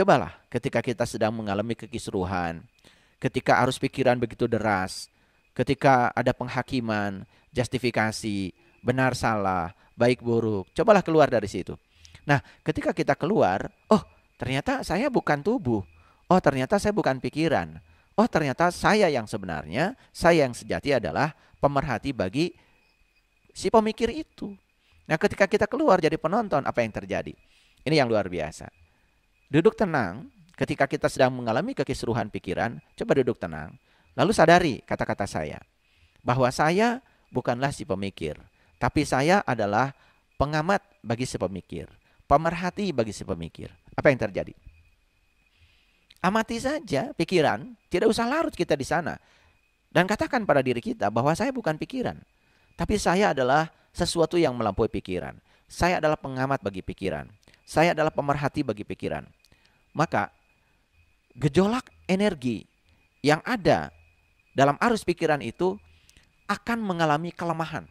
Cobalah ketika kita sedang mengalami kekisruhan, ketika arus pikiran begitu deras, ketika ada penghakiman, justifikasi, benar salah, baik buruk, cobalah keluar dari situ. Nah, ketika kita keluar, oh ternyata saya bukan tubuh, oh ternyata saya bukan pikiran, oh ternyata saya yang sebenarnya, saya yang sejati adalah pemerhati bagi si pemikir itu. Nah, ketika kita keluar jadi penonton, apa yang terjadi? Ini yang luar biasa. Duduk tenang ketika kita sedang mengalami kekisruhan pikiran, coba duduk tenang. Lalu sadari kata-kata saya, bahwa saya bukanlah si pemikir, tapi saya adalah pengamat bagi si pemikir, pemerhati bagi si pemikir. Apa yang terjadi? Amati saja pikiran, tidak usah larut kita di sana. Dan katakan pada diri kita bahwa saya bukan pikiran, tapi saya adalah sesuatu yang melampaui pikiran. Saya adalah pengamat bagi pikiran. Saya adalah pemerhati bagi pikiran. Maka gejolak energi yang ada dalam arus pikiran itu akan mengalami kelemahan.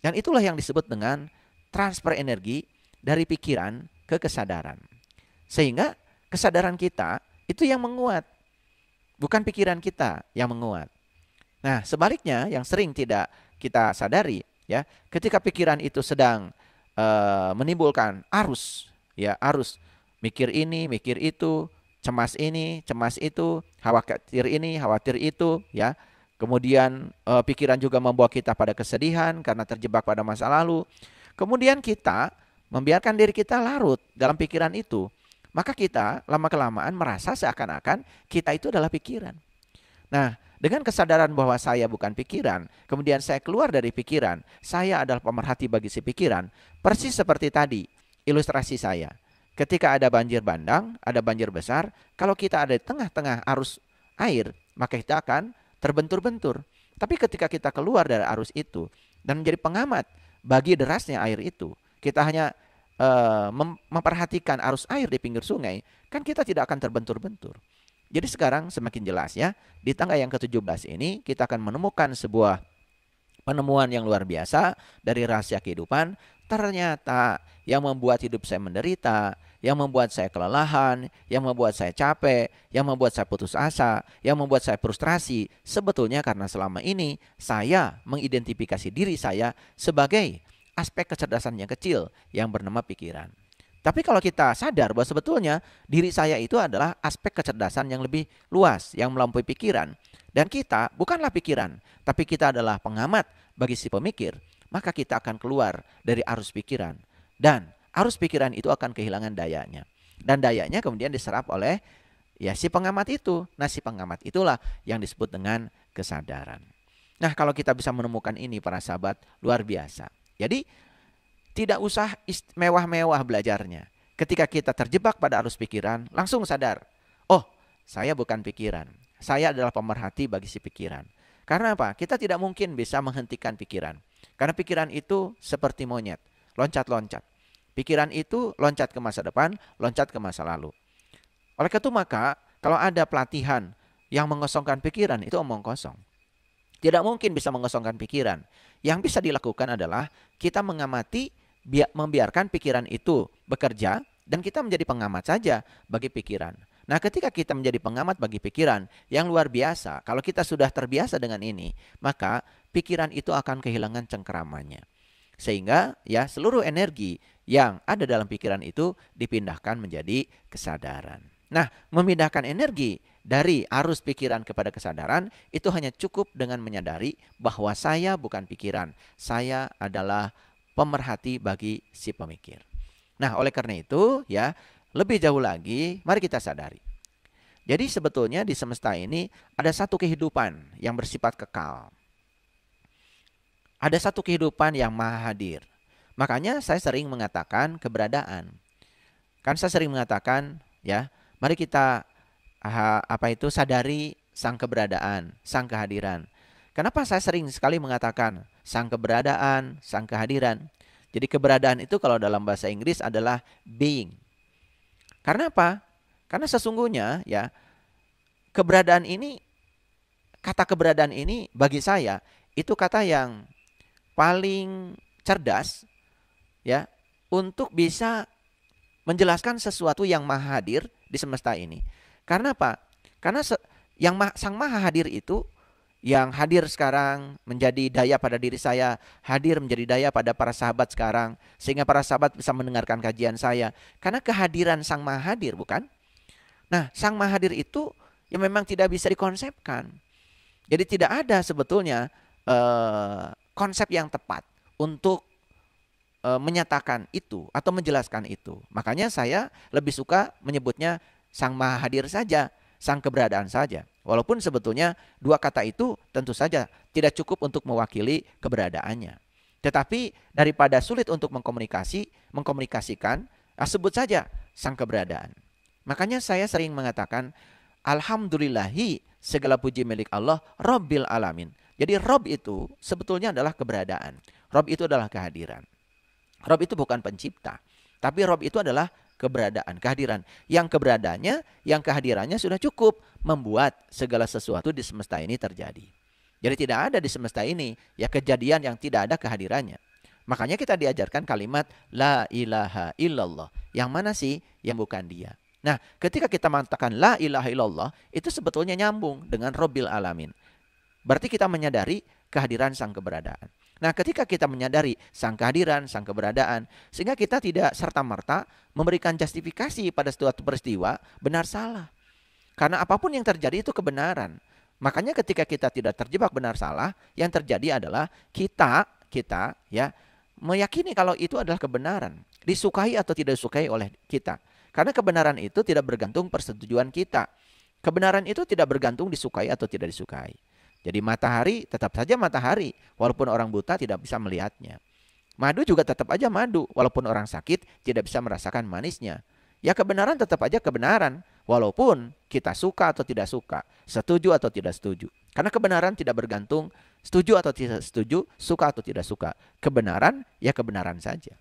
Dan itulah yang disebut dengan transfer energi dari pikiran ke kesadaran. Sehingga kesadaran kita itu yang menguat, bukan pikiran kita yang menguat. Nah, sebaliknya yang sering tidak kita sadari, ya, ketika pikiran itu sedang menimbulkan arus, ya, arus mikir ini, mikir itu, cemas ini, cemas itu, khawatir ini, khawatir itu, ya. Kemudian pikiran juga membawa kita pada kesedihan karena terjebak pada masa lalu. Kemudian kita membiarkan diri kita larut dalam pikiran itu. Maka kita lama-kelamaan merasa seakan-akan kita itu adalah pikiran. Nah, dengan kesadaran bahwa saya bukan pikiran, kemudian saya keluar dari pikiran, saya adalah pemerhati bagi si pikiran, persis seperti tadi ilustrasi saya. Ketika ada banjir bandang, ada banjir besar, kalau kita ada di tengah-tengah arus air, maka kita akan terbentur-bentur. Tapi ketika kita keluar dari arus itu dan menjadi pengamat bagi derasnya air itu, kita hanya memperhatikan arus air di pinggir sungai, kan kita tidak akan terbentur-bentur. Jadi sekarang semakin jelas ya, di tangga yang ke-17 ini kita akan menemukan sebuah penemuan yang luar biasa dari rahasia kehidupan. Ternyata yang membuat hidup saya menderita, yang membuat saya kelelahan, yang membuat saya capek, yang membuat saya putus asa, yang membuat saya frustrasi, sebetulnya karena selama ini saya mengidentifikasi diri saya sebagai aspek kecerdasan yang kecil yang bernama pikiran. Tapi kalau kita sadar bahwa sebetulnya diri saya itu adalah aspek kecerdasan yang lebih luas, yang melampaui pikiran. Dan kita bukanlah pikiran, tapi kita adalah pengamat bagi si pemikir. Maka kita akan keluar dari arus pikiran. Dan arus pikiran itu akan kehilangan dayanya. Dan dayanya kemudian diserap oleh ya si pengamat itu. Nah, si pengamat itulah yang disebut dengan kesadaran. Nah, kalau kita bisa menemukan ini para sahabat, luar biasa. Jadi tidak usah mewah-mewah belajarnya. Ketika kita terjebak pada arus pikiran, langsung sadar. Oh, saya bukan pikiran. Saya adalah pemerhati bagi si pikiran. Karena apa? Kita tidak mungkin bisa menghentikan pikiran. Karena pikiran itu seperti monyet, loncat-loncat. Pikiran itu loncat ke masa depan, loncat ke masa lalu. Oleh karena itu maka, kalau ada pelatihan yang mengosongkan pikiran, itu omong kosong. Tidak mungkin bisa mengosongkan pikiran. Yang bisa dilakukan adalah kita mengamati, membiarkan pikiran itu bekerja, dan kita menjadi pengamat saja bagi pikiran. Nah, ketika kita menjadi pengamat bagi pikiran yang luar biasa, kalau kita sudah terbiasa dengan ini, maka pikiran itu akan kehilangan cengkeramannya. Sehingga ya seluruh energi yang ada dalam pikiran itu dipindahkan menjadi kesadaran. Nah, memindahkan energi dari arus pikiran kepada kesadaran itu hanya cukup dengan menyadari bahwa saya bukan pikiran, saya adalah pemerhati bagi si pemikir. Nah, oleh karena itu ya, lebih jauh lagi mari kita sadari. Jadi sebetulnya di semesta ini ada satu kehidupan yang bersifat kekal. Ada satu kehidupan yang maha hadir. Makanya saya sering mengatakan keberadaan. Kan saya sering mengatakan ya, mari kita sadari sang keberadaan, sang kehadiran. Kenapa saya sering sekali mengatakan sang keberadaan, sang kehadiran? Jadi keberadaan itu kalau dalam bahasa Inggris adalah being. Karena apa? Karena sesungguhnya ya, keberadaan ini, kata keberadaan ini bagi saya itu kata yang paling cerdas ya untuk bisa menjelaskan sesuatu yang maha hadir di semesta ini. Karena apa? Karena Sang Maha Hadir itu yang hadir sekarang menjadi daya pada diri saya, hadir menjadi daya pada para sahabat sekarang, sehingga para sahabat bisa mendengarkan kajian saya. Karena kehadiran Sang Maha Hadir, bukan? Nah, Sang Maha Hadir itu yang memang tidak bisa dikonsepkan. Jadi tidak ada sebetulnya konsep yang tepat untuk menyatakan itu atau menjelaskan itu. Makanya saya lebih suka menyebutnya Sang Maha Hadir saja, Sang Keberadaan saja. Walaupun sebetulnya dua kata itu tentu saja tidak cukup untuk mewakili keberadaannya. Tetapi daripada sulit untuk mengkomunikasikan, sebut saja Sang Keberadaan. Makanya saya sering mengatakan, Alhamdulillahi, segala puji milik Allah, Rabbil Alamin. Jadi Rob itu sebetulnya adalah keberadaan. Rob itu adalah kehadiran. Rob itu bukan pencipta, tapi Rob itu adalah keberadaan, kehadiran. Yang keberadaannya, yang kehadirannya sudah cukup membuat segala sesuatu di semesta ini terjadi. Jadi tidak ada di semesta ini ya kejadian yang tidak ada kehadirannya. Makanya kita diajarkan kalimat la ilaha illallah. Yang mana sih yang bukan dia? Nah, ketika kita mengatakan la ilaha illallah, itu sebetulnya nyambung dengan Rabbil Alamin. Berarti kita menyadari kehadiran Sang Keberadaan. Nah, ketika kita menyadari Sang kehadiran, Sang keberadaan, sehingga kita tidak serta-merta memberikan justifikasi pada suatu peristiwa benar salah. Karena apapun yang terjadi itu kebenaran. Makanya ketika kita tidak terjebak benar salah, yang terjadi adalah kita ya meyakini kalau itu adalah kebenaran, disukai atau tidak disukai oleh kita. Karena kebenaran itu tidak bergantung persetujuan kita. Kebenaran itu tidak bergantung disukai atau tidak disukai. Jadi matahari tetap saja matahari, walaupun orang buta tidak bisa melihatnya. Madu juga tetap aja madu, walaupun orang sakit tidak bisa merasakan manisnya. Ya kebenaran tetap aja kebenaran, walaupun kita suka atau tidak suka, setuju atau tidak setuju. Karena kebenaran tidak bergantung setuju atau tidak setuju, suka atau tidak suka. Kebenaran ya kebenaran saja.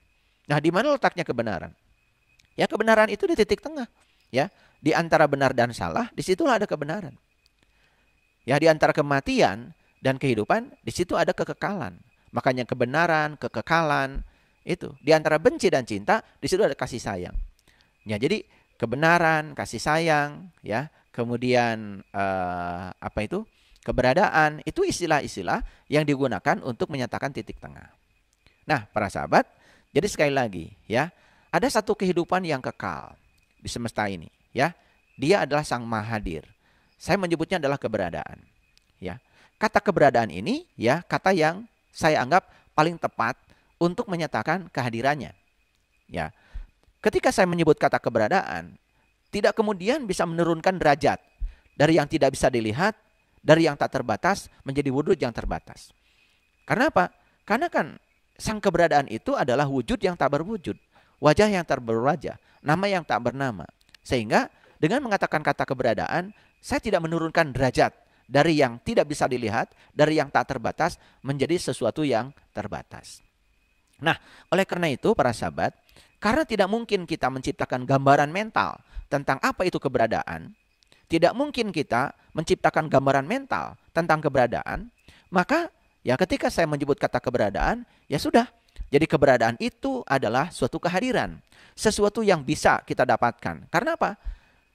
Nah, di mana letaknya kebenaran? Ya kebenaran itu di titik tengah. Ya, di antara benar dan salah, disitulah ada kebenaran. Ya, di antara kematian dan kehidupan, di situ ada kekekalan. Makanya kebenaran, kekekalan, itu. Di antara benci dan cinta, di situ ada kasih sayang. Ya, jadi kebenaran, kasih sayang, ya, kemudian keberadaan, itu istilah-istilah yang digunakan untuk menyatakan titik tengah. Nah, para sahabat, jadi sekali lagi, ya, ada satu kehidupan yang kekal di semesta ini, ya. Dia adalah Sang Maha Hadir. Saya menyebutnya adalah keberadaan. Ya, kata keberadaan ini, ya, kata yang saya anggap paling tepat untuk menyatakan kehadirannya. Ya, ketika saya menyebut kata keberadaan, tidak kemudian bisa menurunkan derajat dari yang tidak bisa dilihat, dari yang tak terbatas menjadi wujud yang terbatas. Karena apa? Karena kan Sang keberadaan itu adalah wujud yang tak berwujud, wajah yang tak berwajah, nama yang tak bernama. Sehingga dengan mengatakan kata keberadaan, saya tidak menurunkan derajat dari yang tidak bisa dilihat, dari yang tak terbatas menjadi sesuatu yang terbatas. Nah, oleh karena itu para sahabat, karena tidak mungkin kita menciptakan gambaran mental tentang apa itu keberadaan, tidak mungkin kita menciptakan gambaran mental tentang keberadaan, maka ya ketika saya menyebut kata keberadaan, ya sudah. Jadi keberadaan itu adalah suatu kehadiran, sesuatu yang bisa kita dapatkan. Karena apa?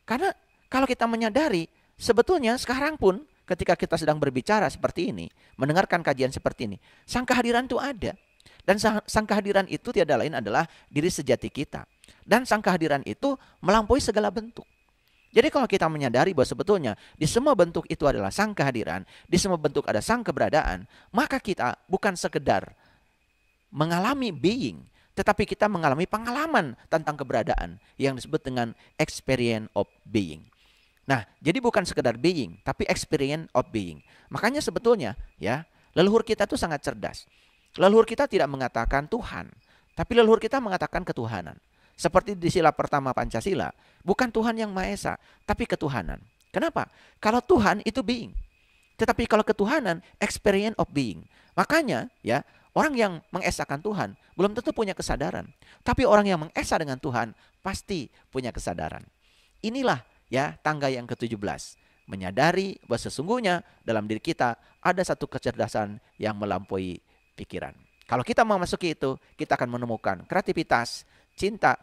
Karena kalau kita menyadari, sebetulnya sekarang pun ketika kita sedang berbicara seperti ini, mendengarkan kajian seperti ini, Sang kehadiran itu ada. Dan sang kehadiran itu tiada lain adalah diri sejati kita. Dan sang kehadiran itu melampaui segala bentuk. Jadi kalau kita menyadari bahwa sebetulnya di semua bentuk itu adalah Sang kehadiran, di semua bentuk ada Sang keberadaan, maka kita bukan sekedar mengalami being, tetapi kita mengalami pengalaman tentang keberadaan yang disebut dengan experience of being. Nah, jadi bukan sekedar being, tapi experience of being. Makanya sebetulnya ya, leluhur kita itu sangat cerdas. Leluhur kita tidak mengatakan Tuhan, tapi leluhur kita mengatakan ketuhanan. Seperti di sila pertama Pancasila, bukan Tuhan yang Maha Esa, tapi ketuhanan. Kenapa? Kalau Tuhan itu being. Tetapi kalau ketuhanan, experience of being. Makanya ya, orang yang mengesahkan Tuhan belum tentu punya kesadaran. Tapi orang yang mengesah dengan Tuhan pasti punya kesadaran. Inilah ya tangga yang ke-17. Menyadari bahwa sesungguhnya dalam diri kita ada satu kecerdasan yang melampaui pikiran. Kalau kita memasuki itu, kita akan menemukan kreativitas, cinta,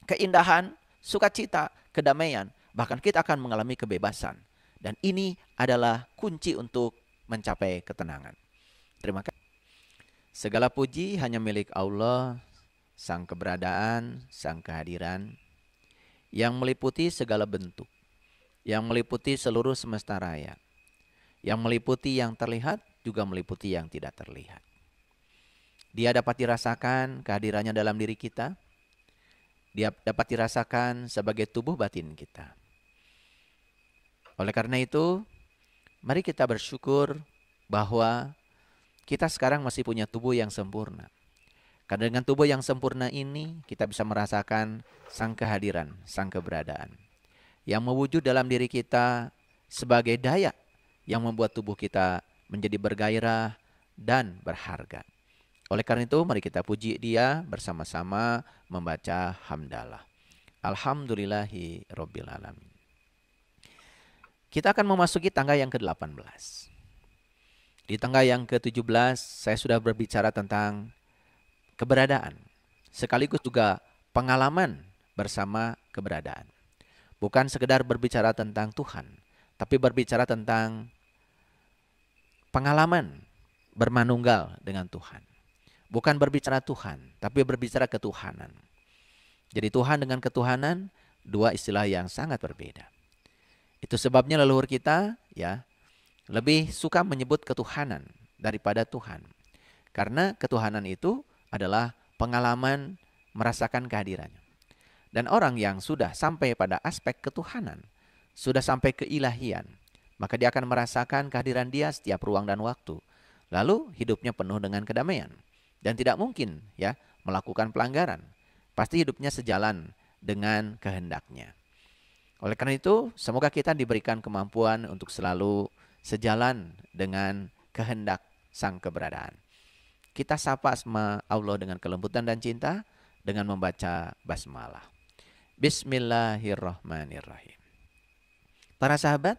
keindahan, sukacita, kedamaian. Bahkan kita akan mengalami kebebasan. Dan ini adalah kunci untuk mencapai ketenangan. Terima kasih. Segala puji hanya milik Allah, Sang keberadaan, Sang kehadiran, yang meliputi segala bentuk, yang meliputi seluruh semesta raya, yang meliputi yang terlihat, juga meliputi yang tidak terlihat. Dia dapat dirasakan kehadirannya dalam diri kita, dia dapat dirasakan sebagai tubuh batin kita. Oleh karena itu, mari kita bersyukur bahwa kita sekarang masih punya tubuh yang sempurna. Karena dengan tubuh yang sempurna ini, kita bisa merasakan Sang kehadiran, Sang keberadaan, yang mewujud dalam diri kita sebagai daya yang membuat tubuh kita menjadi bergairah dan berharga. Oleh karena itu, mari kita puji Dia bersama-sama membaca hamdalah. Alhamdulillahi Rabbil Alamin. Kita akan memasuki tangga yang ke-18. Di tangga yang ke-17, saya sudah berbicara tentang keberadaan, sekaligus juga pengalaman bersama keberadaan. Bukan sekedar berbicara tentang Tuhan, tapi berbicara tentang pengalaman bermanunggal dengan Tuhan. Bukan berbicara Tuhan, tapi berbicara ketuhanan. Jadi Tuhan dengan ketuhanan, dua istilah yang sangat berbeda. Itu sebabnya leluhur kita ya lebih suka menyebut ketuhanan daripada Tuhan. Karena ketuhanan itu adalah pengalaman merasakan kehadirannya. Dan orang yang sudah sampai pada aspek ketuhanan, sudah sampai keilahian, maka dia akan merasakan kehadiran Dia setiap ruang dan waktu. Lalu hidupnya penuh dengan kedamaian dan tidak mungkin ya melakukan pelanggaran. Pasti hidupnya sejalan dengan kehendaknya. Oleh karena itu, semoga kita diberikan kemampuan untuk selalu sejalan dengan kehendak Sang keberadaan. Kita sapa asma Allah dengan kelembutan dan cinta dengan membaca basmalah. Bismillahirrahmanirrahim. Para sahabat,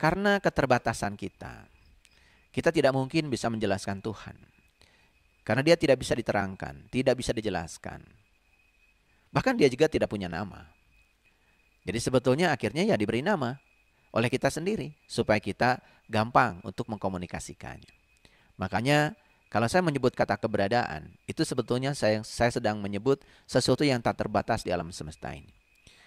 karena keterbatasan kita tidak mungkin bisa menjelaskan Tuhan. Karena Dia tidak bisa diterangkan, tidak bisa dijelaskan. Bahkan Dia juga tidak punya nama. Jadi sebetulnya akhirnya ya diberi nama oleh kita sendiri supaya kita gampang untuk mengkomunikasikannya. Makanya kalau saya menyebut kata keberadaan, itu sebetulnya saya sedang menyebut sesuatu yang tak terbatas di alam semesta ini.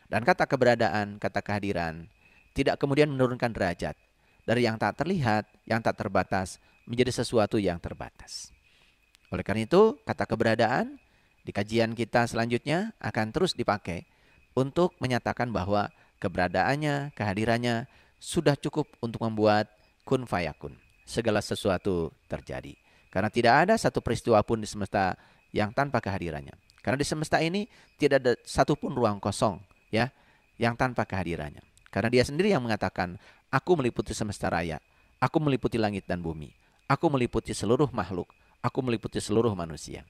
Dan kata keberadaan, kata kehadiran, tidak kemudian menurunkan derajat dari yang tak terlihat, yang tak terbatas menjadi sesuatu yang terbatas. Oleh karena itu, kata keberadaan di kajian kita selanjutnya akan terus dipakai untuk menyatakan bahwa keberadaannya, kehadirannya sudah cukup untuk membuat kun fayakun. Segala sesuatu terjadi. Karena tidak ada satu peristiwa pun di semesta yang tanpa kehadirannya. Karena di semesta ini tidak ada satupun ruang kosong ya yang tanpa kehadirannya. Karena Dia sendiri yang mengatakan, aku meliputi semesta raya, aku meliputi langit dan bumi, aku meliputi seluruh makhluk, aku meliputi seluruh manusia.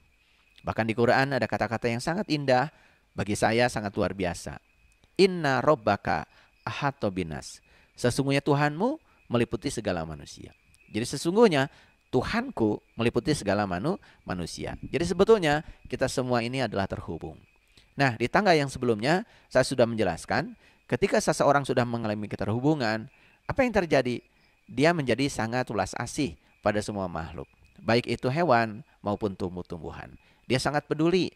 Bahkan di Quran ada kata-kata yang sangat indah, bagi saya sangat luar biasa. Inna robbaka ahato binas. Sesungguhnya Tuhanmu meliputi segala manusia. Jadi sesungguhnya Tuhanku meliputi segala manusia. Jadi sebetulnya kita semua ini adalah terhubung. Nah, di tangga yang sebelumnya saya sudah menjelaskan, ketika seseorang sudah mengalami keterhubungan, apa yang terjadi? Dia menjadi sangat ulas asih pada semua makhluk, baik itu hewan maupun tumbuh-tumbuhan. Dia sangat peduli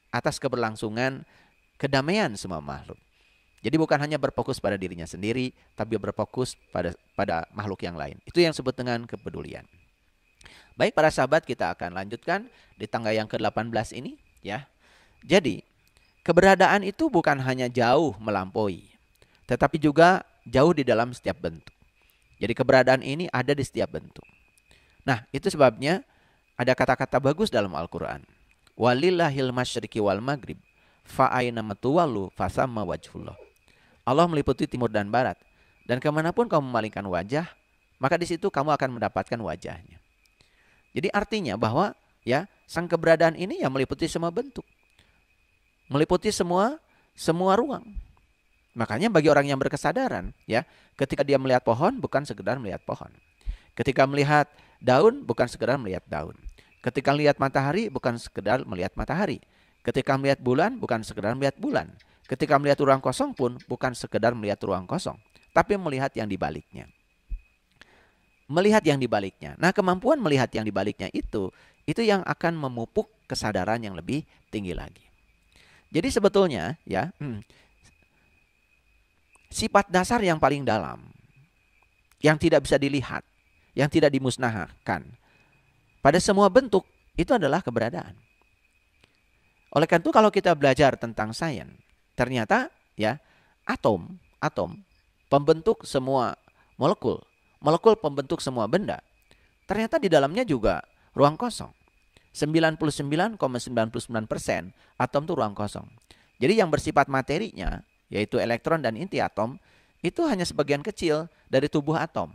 atas keberlangsungan kedamaian semua makhluk. Jadi bukan hanya berfokus pada dirinya sendiri, tapi berfokus pada makhluk yang lain. Itu yang disebut dengan kepedulian. Baik para sahabat, kita akan lanjutkan di tangga yang ke-18 ini ya. Jadi keberadaan itu bukan hanya jauh melampaui, tetapi juga jauh di dalam setiap bentuk. Jadi keberadaan ini ada di setiap bentuk. Nah, itu sebabnya ada kata-kata bagus dalam Al-Quran. Walillahil masyriqi wal maghrib fa'aina matuwallu fasamma wajhullah. Allah meliputi timur dan barat, dan kemanapun kamu memalingkan wajah, maka di situ kamu akan mendapatkan wajahnya. Jadi artinya bahwa ya Sang keberadaan ini yang meliputi semua bentuk, meliputi semua ruang. Makanya bagi orang yang berkesadaran ya, ketika dia melihat pohon bukan sekedar melihat pohon, ketika melihat daun bukan sekedar melihat daun, ketika melihat matahari bukan sekedar melihat matahari, Ketika melihat bulan bukan sekedar melihat bulan. Ketika melihat ruang kosong pun bukan sekedar melihat ruang kosong, tapi melihat yang dibaliknya. Melihat yang dibaliknya. Nah, kemampuan melihat yang dibaliknya itu yang akan memupuk kesadaran yang lebih tinggi lagi. Jadi sebetulnya ya, sifat dasar yang paling dalam, yang tidak bisa dilihat, yang tidak dimusnahkan pada semua bentuk itu adalah keberadaan. Oleh karena itu kalau kita belajar tentang sains, ternyata ya atom pembentuk semua molekul, molekul pembentuk semua benda. Ternyata di dalamnya juga ruang kosong. 99,99% atom itu ruang kosong. Jadi yang bersifat materinya, yaitu elektron dan inti atom, itu hanya sebagian kecil dari tubuh atom.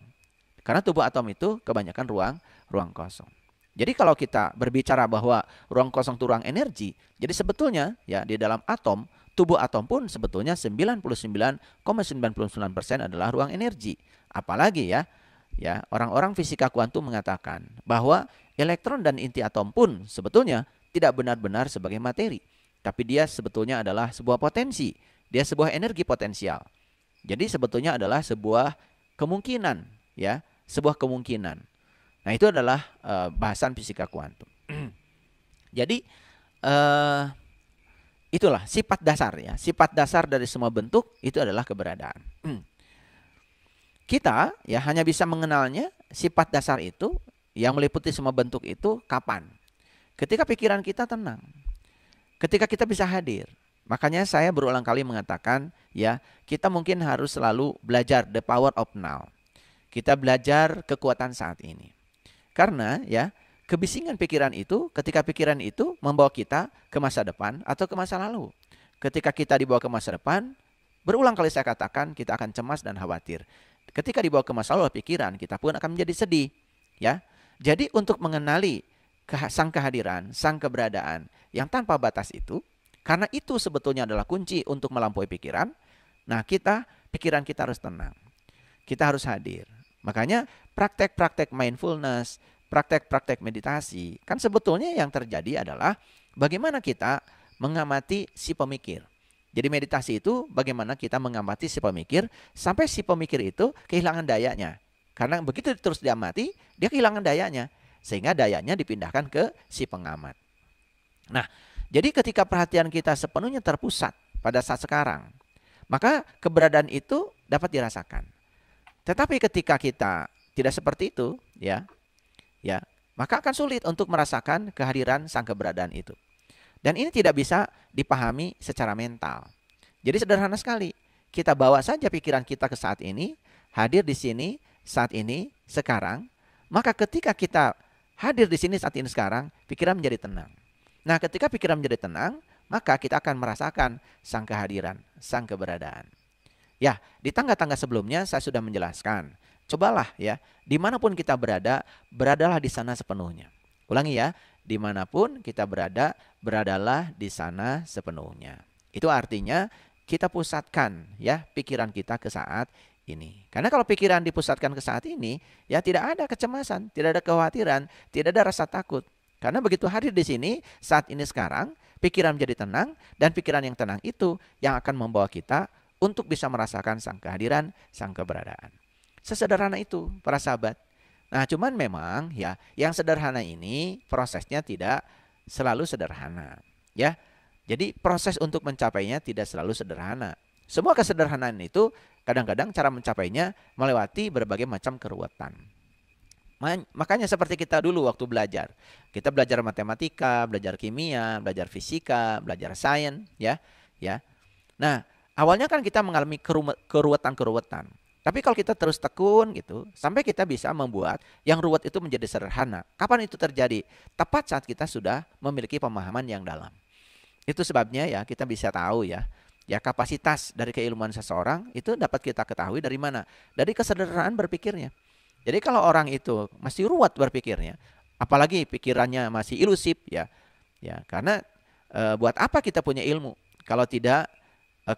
Karena tubuh atom itu kebanyakan ruang kosong. Jadi kalau kita berbicara bahwa ruang kosong itu ruang energi, jadi sebetulnya ya di dalam atom, tubuh atom pun sebetulnya 99,99% adalah ruang energi. Apalagi ya orang-orang fisika kuantum mengatakan bahwa elektron dan inti atom pun sebetulnya tidak benar-benar sebagai materi, tapi dia sebetulnya adalah sebuah potensi, dia sebuah energi potensial. Jadi sebetulnya adalah sebuah kemungkinan, ya, sebuah kemungkinan. Nah, itu adalah bahasan fisika kuantum. Jadi itulah sifat dasar ya. Sifat dasar dari semua bentuk itu adalah keberadaan. Kita ya hanya bisa mengenalnya sifat dasar itu yang meliputi semua bentuk itu kapan? Ketika pikiran kita tenang. Ketika kita bisa hadir. Makanya saya berulang kali mengatakan ya, kita mungkin harus selalu belajar the power of now. Kita belajar kekuatan saat ini. Karena ya, kebisingan pikiran itu, ketika pikiran itu membawa kita ke masa depan atau ke masa lalu. Ketika kita dibawa ke masa depan, berulang kali saya katakan kita akan cemas dan khawatir. Ketika dibawa ke masa lalu pikiran, kita pun akan menjadi sedih. Ya, jadi untuk mengenali sang kehadiran, sang keberadaan yang tanpa batas itu, karena itu sebetulnya adalah kunci untuk melampaui pikiran. Nah, pikiran kita harus tenang. Kita harus hadir. Makanya praktek-praktek mindfulness, praktek-praktek meditasi, kan sebetulnya yang terjadi adalah bagaimana kita mengamati si pemikir. Jadi meditasi itu bagaimana kita mengamati si pemikir sampai si pemikir itu kehilangan dayanya. Karena begitu terus diamati, dia kehilangan dayanya. Sehingga dayanya dipindahkan ke si pengamat. Nah, jadi ketika perhatian kita sepenuhnya terpusat pada saat sekarang, maka keberadaan itu dapat dirasakan. Tetapi ketika kita tidak seperti itu, ya, maka akan sulit untuk merasakan kehadiran sang keberadaan itu. Dan ini tidak bisa dipahami secara mental. Jadi sederhana sekali. Kita bawa saja pikiran kita ke saat ini, hadir di sini, saat ini, sekarang. Maka ketika kita hadir di sini, saat ini, sekarang, pikiran menjadi tenang. Nah, ketika pikiran menjadi tenang, maka kita akan merasakan sang kehadiran, sang keberadaan. Ya, di tangga-tangga sebelumnya saya sudah menjelaskan. Cobalah ya, dimanapun kita berada, beradalah di sana sepenuhnya. Ulangi ya, dimanapun kita berada, beradalah di sana sepenuhnya. Itu artinya kita pusatkan ya pikiran kita ke saat ini. Karena kalau pikiran dipusatkan ke saat ini, ya tidak ada kecemasan, tidak ada kekhawatiran, tidak ada rasa takut. Karena begitu hadir di sini, saat ini sekarang, pikiran menjadi tenang, dan pikiran yang tenang itu yang akan membawa kita untuk bisa merasakan sang kehadiran, sang keberadaan. Sesederhana itu para sahabat. Nah, cuman memang ya yang sederhana ini prosesnya tidak selalu sederhana. Ya, jadi proses untuk mencapainya tidak selalu sederhana. Semua kesederhanaan itu kadang-kadang cara mencapainya melewati berbagai macam keruwetan. Makanya seperti kita dulu waktu belajar. Kita belajar matematika, belajar kimia, belajar fisika, belajar sains, ya. Nah, awalnya kan kita mengalami keruwetan-keruwetan. Tapi kalau kita terus tekun gitu, sampai kita bisa membuat yang ruwet itu menjadi sederhana. Kapan itu terjadi? Tepat saat kita sudah memiliki pemahaman yang dalam. Itu sebabnya ya kita bisa tahu ya kapasitas dari keilmuan seseorang itu dapat kita ketahui dari mana? Dari kesederhanaan berpikirnya. Jadi kalau orang itu masih ruwet berpikirnya, apalagi pikirannya masih ilusif ya karena buat apa kita punya ilmu kalau tidak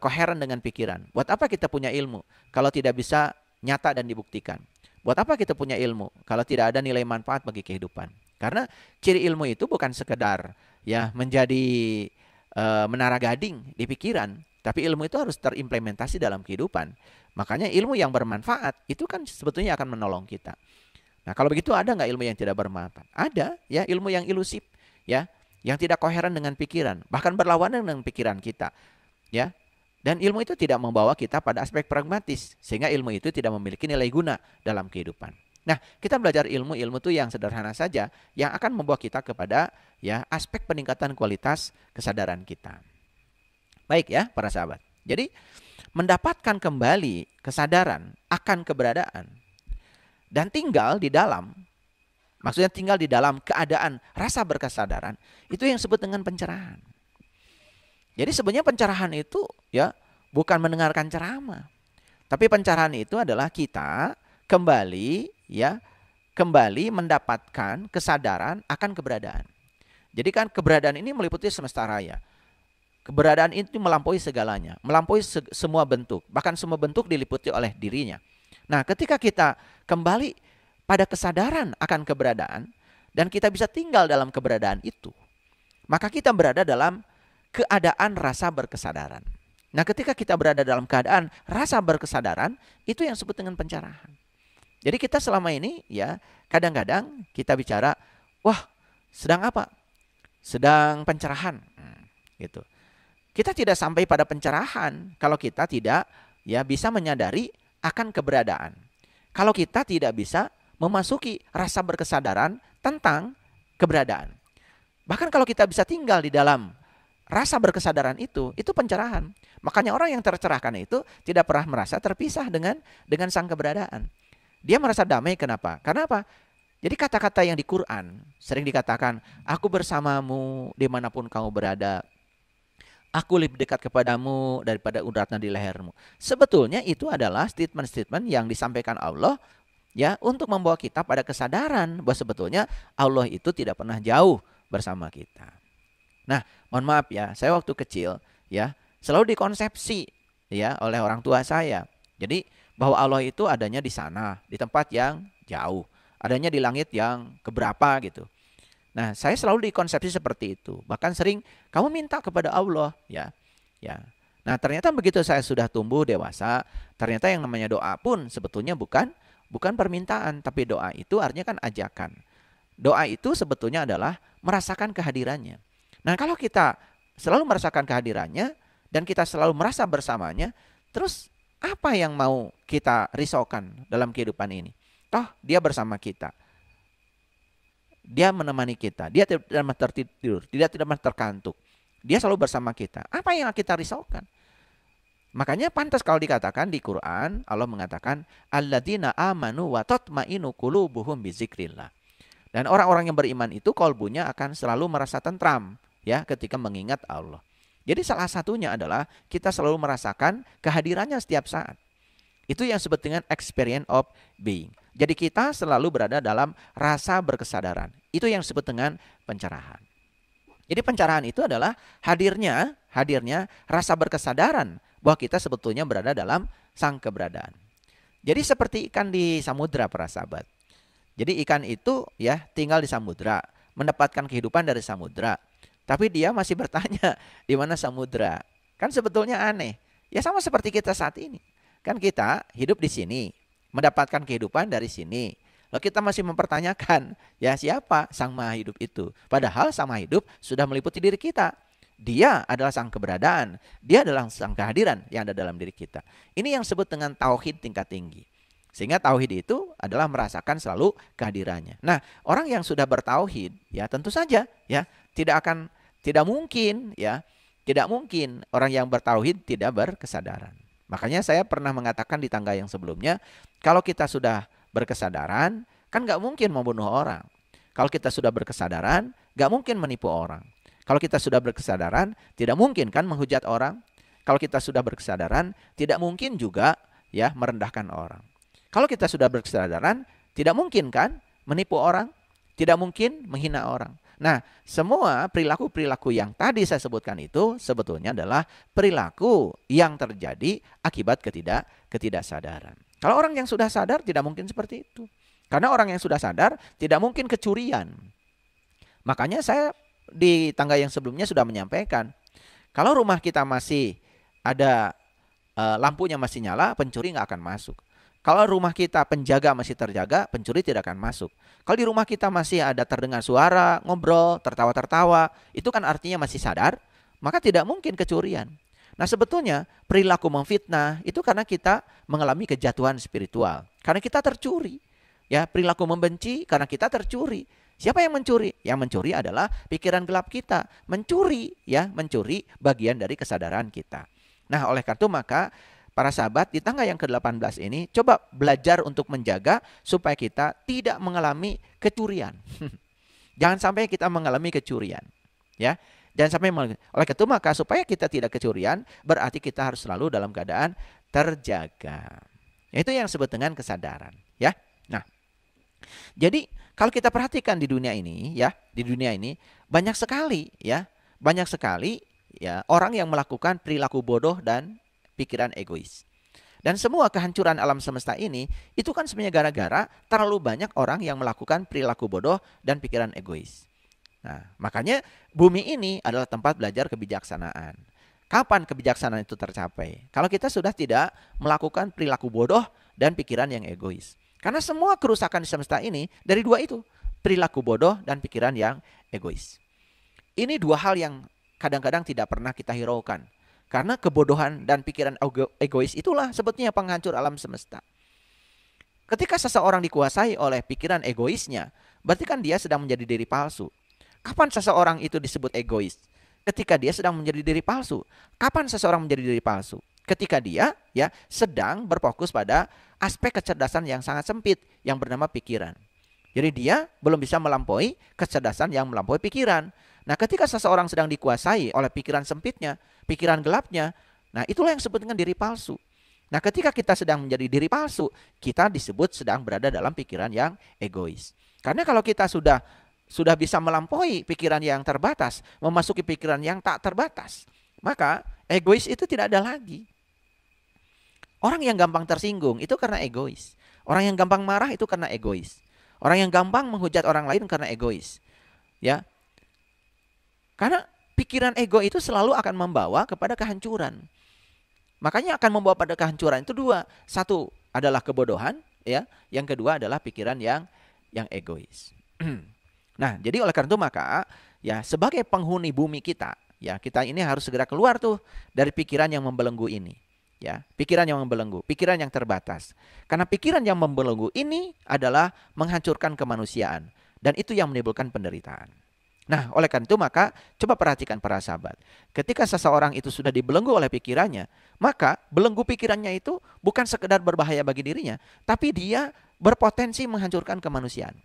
koheren dengan pikiran? Buat apa kita punya ilmu kalau tidak bisa nyata dan dibuktikan? Buat apa kita punya ilmu kalau tidak ada nilai manfaat bagi kehidupan? Karena ciri ilmu itu bukan sekedar ya menjadi menara gading di pikiran, tapi ilmu itu harus terimplementasi dalam kehidupan. Makanya ilmu yang bermanfaat itu kan sebetulnya akan menolong kita. Nah, kalau begitu ada nggak ilmu yang tidak bermanfaat? Ada, ya, ilmu yang ilusif, ya, yang tidak koheren dengan pikiran, bahkan berlawanan dengan pikiran kita, ya. Dan ilmu itu tidak membawa kita pada aspek pragmatis, sehingga ilmu itu tidak memiliki nilai guna dalam kehidupan. Nah, kita belajar ilmu-ilmu itu yang sederhana saja, yang akan membawa kita kepada, ya, aspek peningkatan kualitas kesadaran kita. Baik ya, para sahabat. Jadi, mendapatkan kembali kesadaran akan keberadaan dan tinggal di dalam, maksudnya tinggal di dalam keadaan rasa berkesadaran, itu yang disebut dengan pencerahan. Jadi sebenarnya pencerahan itu, ya, bukan mendengarkan ceramah. Tapi pencerahan itu adalah kita kembali, ya, kembali mendapatkan kesadaran akan keberadaan. Jadi kan keberadaan ini meliputi semesta raya. Keberadaan itu melampaui segalanya, melampaui semua bentuk, bahkan semua bentuk diliputi oleh dirinya. Nah, ketika kita kembali pada kesadaran akan keberadaan dan kita bisa tinggal dalam keberadaan itu, maka kita berada dalam keadaan rasa berkesadaran. Nah, ketika kita berada dalam keadaan rasa berkesadaran, itu yang disebut dengan pencerahan. Jadi kita selama ini, ya, kadang-kadang kita bicara, wah, sedang apa? Sedang pencerahan, gitu. Kita tidak sampai pada pencerahan kalau kita tidak, ya, bisa menyadari akan keberadaan. Kalau kita tidak bisa memasuki rasa berkesadaran tentang keberadaan. Bahkan kalau kita bisa tinggal di dalam rasa berkesadaran itu pencerahan. Makanya orang yang tercerahkan itu tidak pernah merasa terpisah dengan sang keberadaan. Dia merasa damai. Kenapa? Karena apa? Jadi kata-kata yang di Quran sering dikatakan, aku bersamamu dimanapun kamu berada. Aku lebih dekat kepadamu daripada uratnya di lehermu. Sebetulnya itu adalah statement-statement yang disampaikan Allah, ya, untuk membawa kita pada kesadaran bahwa sebetulnya Allah itu tidak pernah jauh bersama kita. Nah, mohon maaf ya, saya waktu kecil, ya, selalu dikonsepsi, ya, oleh orang tua saya. Jadi bahwa Allah itu adanya di sana, di tempat yang jauh, adanya di langit yang keberapa gitu. Nah, saya selalu dikonsepsi seperti itu. Bahkan sering kamu minta kepada Allah, ya. Ya. Nah, ternyata begitu saya sudah tumbuh dewasa, ternyata yang namanya doa pun sebetulnya bukan permintaan, tapi doa itu artinya kan ajakan. Doa itu sebetulnya adalah merasakan kehadirannya. Nah, kalau kita selalu merasakan kehadirannya dan kita selalu merasa bersamanya, terus apa yang mau kita risaukan dalam kehidupan ini? Toh dia bersama kita. Dia menemani kita, dia tidak pernah tertidur, dia tidak pernah terkantuk. Dia selalu bersama kita. Apa yang kita risaukan? Makanya pantas kalau dikatakan di Quran, Allah mengatakan, alladzina amanu wa tatmainu qulubuhum bizikrillah. Dan orang-orang yang beriman itu kolbunya akan selalu merasa tentram, ya, ketika mengingat Allah. Jadi salah satunya adalah kita selalu merasakan kehadirannya setiap saat. Itu yang disebut dengan experience of being. Jadi kita selalu berada dalam rasa berkesadaran. Itu yang disebut dengan pencerahan. Jadi pencerahan itu adalah hadirnya rasa berkesadaran bahwa kita sebetulnya berada dalam sang keberadaan. Jadi seperti ikan di samudra, para sahabat. Jadi ikan itu, ya, tinggal di samudra, mendapatkan kehidupan dari samudra. Tapi dia masih bertanya, di mana samudra? Kan sebetulnya aneh. Ya sama seperti kita saat ini. Kan kita hidup di sini, mendapatkan kehidupan dari sini. Lalu kita masih mempertanyakan, ya, siapa sang maha hidup itu? Padahal sang maha hidup sudah meliputi diri kita. Dia adalah sang keberadaan. Dia adalah sang kehadiran yang ada dalam diri kita. Ini yang disebut dengan tauhid tingkat tinggi. Sehingga tauhid itu adalah merasakan selalu kehadirannya. Nah, orang yang sudah bertauhid, ya, tentu saja, ya, tidak mungkin orang yang bertauhid tidak berkesadaran. Makanya saya pernah mengatakan di tangga yang sebelumnya, kalau kita sudah berkesadaran, kan gak mungkin membunuh orang. Kalau kita sudah berkesadaran, gak mungkin menipu orang. Kalau kita sudah berkesadaran, tidak mungkin kan menghujat orang. Kalau kita sudah berkesadaran, tidak mungkin juga, ya, merendahkan orang. Kalau kita sudah berkesadaran, tidak mungkin kan menipu orang, tidak mungkin menghina orang. Nah, semua perilaku-perilaku yang tadi saya sebutkan itu sebetulnya adalah perilaku yang terjadi akibat ketidaksadaran. Kalau orang yang sudah sadar tidak mungkin seperti itu. Karena orang yang sudah sadar tidak mungkin kecurian. Makanya saya di tangga yang sebelumnya sudah menyampaikan Kalau rumah kita masih ada lampunya masih nyala, pencuri nggak akan masuk. Kalau rumah kita penjaga masih terjaga, pencuri tidak akan masuk. Kalau di rumah kita masih ada terdengar suara, ngobrol, tertawa-tertawa, itu kan artinya masih sadar, maka tidak mungkin kecurian. Nah sebetulnya perilaku memfitnah itu karena kita mengalami kejatuhan spiritual. Karena kita tercuri. Ya, perilaku membenci karena kita tercuri. Siapa yang mencuri? Yang mencuri adalah pikiran gelap kita. Mencuri, ya, mencuri bagian dari kesadaran kita. Nah oleh karena itu maka para sahabat, di tangga yang ke-18 ini coba belajar untuk menjaga supaya kita tidak mengalami kecurian. Jangan sampai kita mengalami kecurian, ya. Jangan sampai oleh itu maka supaya kita tidak kecurian, berarti kita harus selalu dalam keadaan terjaga. Itu yang disebut dengan kesadaran, ya. Nah, jadi kalau kita perhatikan di dunia ini, ya, di dunia ini banyak sekali, ya, banyak sekali, ya, orang yang melakukan perilaku bodoh dan pikiran egois. Dan semua kehancuran alam semesta ini itu kan sebenarnya gara-gara terlalu banyak orang yang melakukan perilaku bodoh dan pikiran egois. Nah, makanya bumi ini adalah tempat belajar kebijaksanaan. Kapan kebijaksanaan itu tercapai? Kalau kita sudah tidak melakukan perilaku bodoh dan pikiran yang egois. Karena semua kerusakan di semesta ini dari dua itu, perilaku bodoh dan pikiran yang egois. Ini dua hal yang kadang-kadang tidak pernah kita hiraukan. Karena kebodohan dan pikiran egois itulah sebetulnya penghancur alam semesta. Ketika seseorang dikuasai oleh pikiran egoisnya, berarti kan dia sedang menjadi diri palsu. Kapan seseorang itu disebut egois? Ketika dia sedang menjadi diri palsu. Kapan seseorang menjadi diri palsu? Ketika dia ya sedang berfokus pada aspek kecerdasan yang sangat sempit yang bernama pikiran. Jadi dia belum bisa melampaui kecerdasan yang melampaui pikiran. Nah, ketika seseorang sedang dikuasai oleh pikiran sempitnya, pikiran gelapnya, nah itulah yang disebut dengan diri palsu. Nah, ketika kita sedang menjadi diri palsu, kita disebut sedang berada dalam pikiran yang egois. Karena kalau kita sudah bisa melampaui pikiran yang terbatas, memasuki pikiran yang tak terbatas, maka egois itu tidak ada lagi. Orang yang gampang tersinggung itu karena egois. Orang yang gampang marah itu karena egois. Orang yang gampang menghujat orang lain karena egois. Ya. Karena pikiran ego itu selalu akan membawa kepada kehancuran. Makanya akan membawa pada kehancuran itu dua. Satu adalah kebodohan, ya. Yang kedua adalah pikiran yang egois. Nah, jadi oleh karena itu maka ya sebagai penghuni bumi kita, ya kita ini harus segera keluar tuh dari pikiran yang membelenggu ini. Ya, pikiran yang membelenggu, pikiran yang terbatas. Karena pikiran yang membelenggu ini adalah menghancurkan kemanusiaan dan itu yang menimbulkan penderitaan. Nah, oleh karena itu maka coba perhatikan para sahabat. Ketika seseorang itu sudah dibelenggu oleh pikirannya, maka belenggu pikirannya itu bukan sekedar berbahaya bagi dirinya, tapi dia berpotensi menghancurkan kemanusiaan.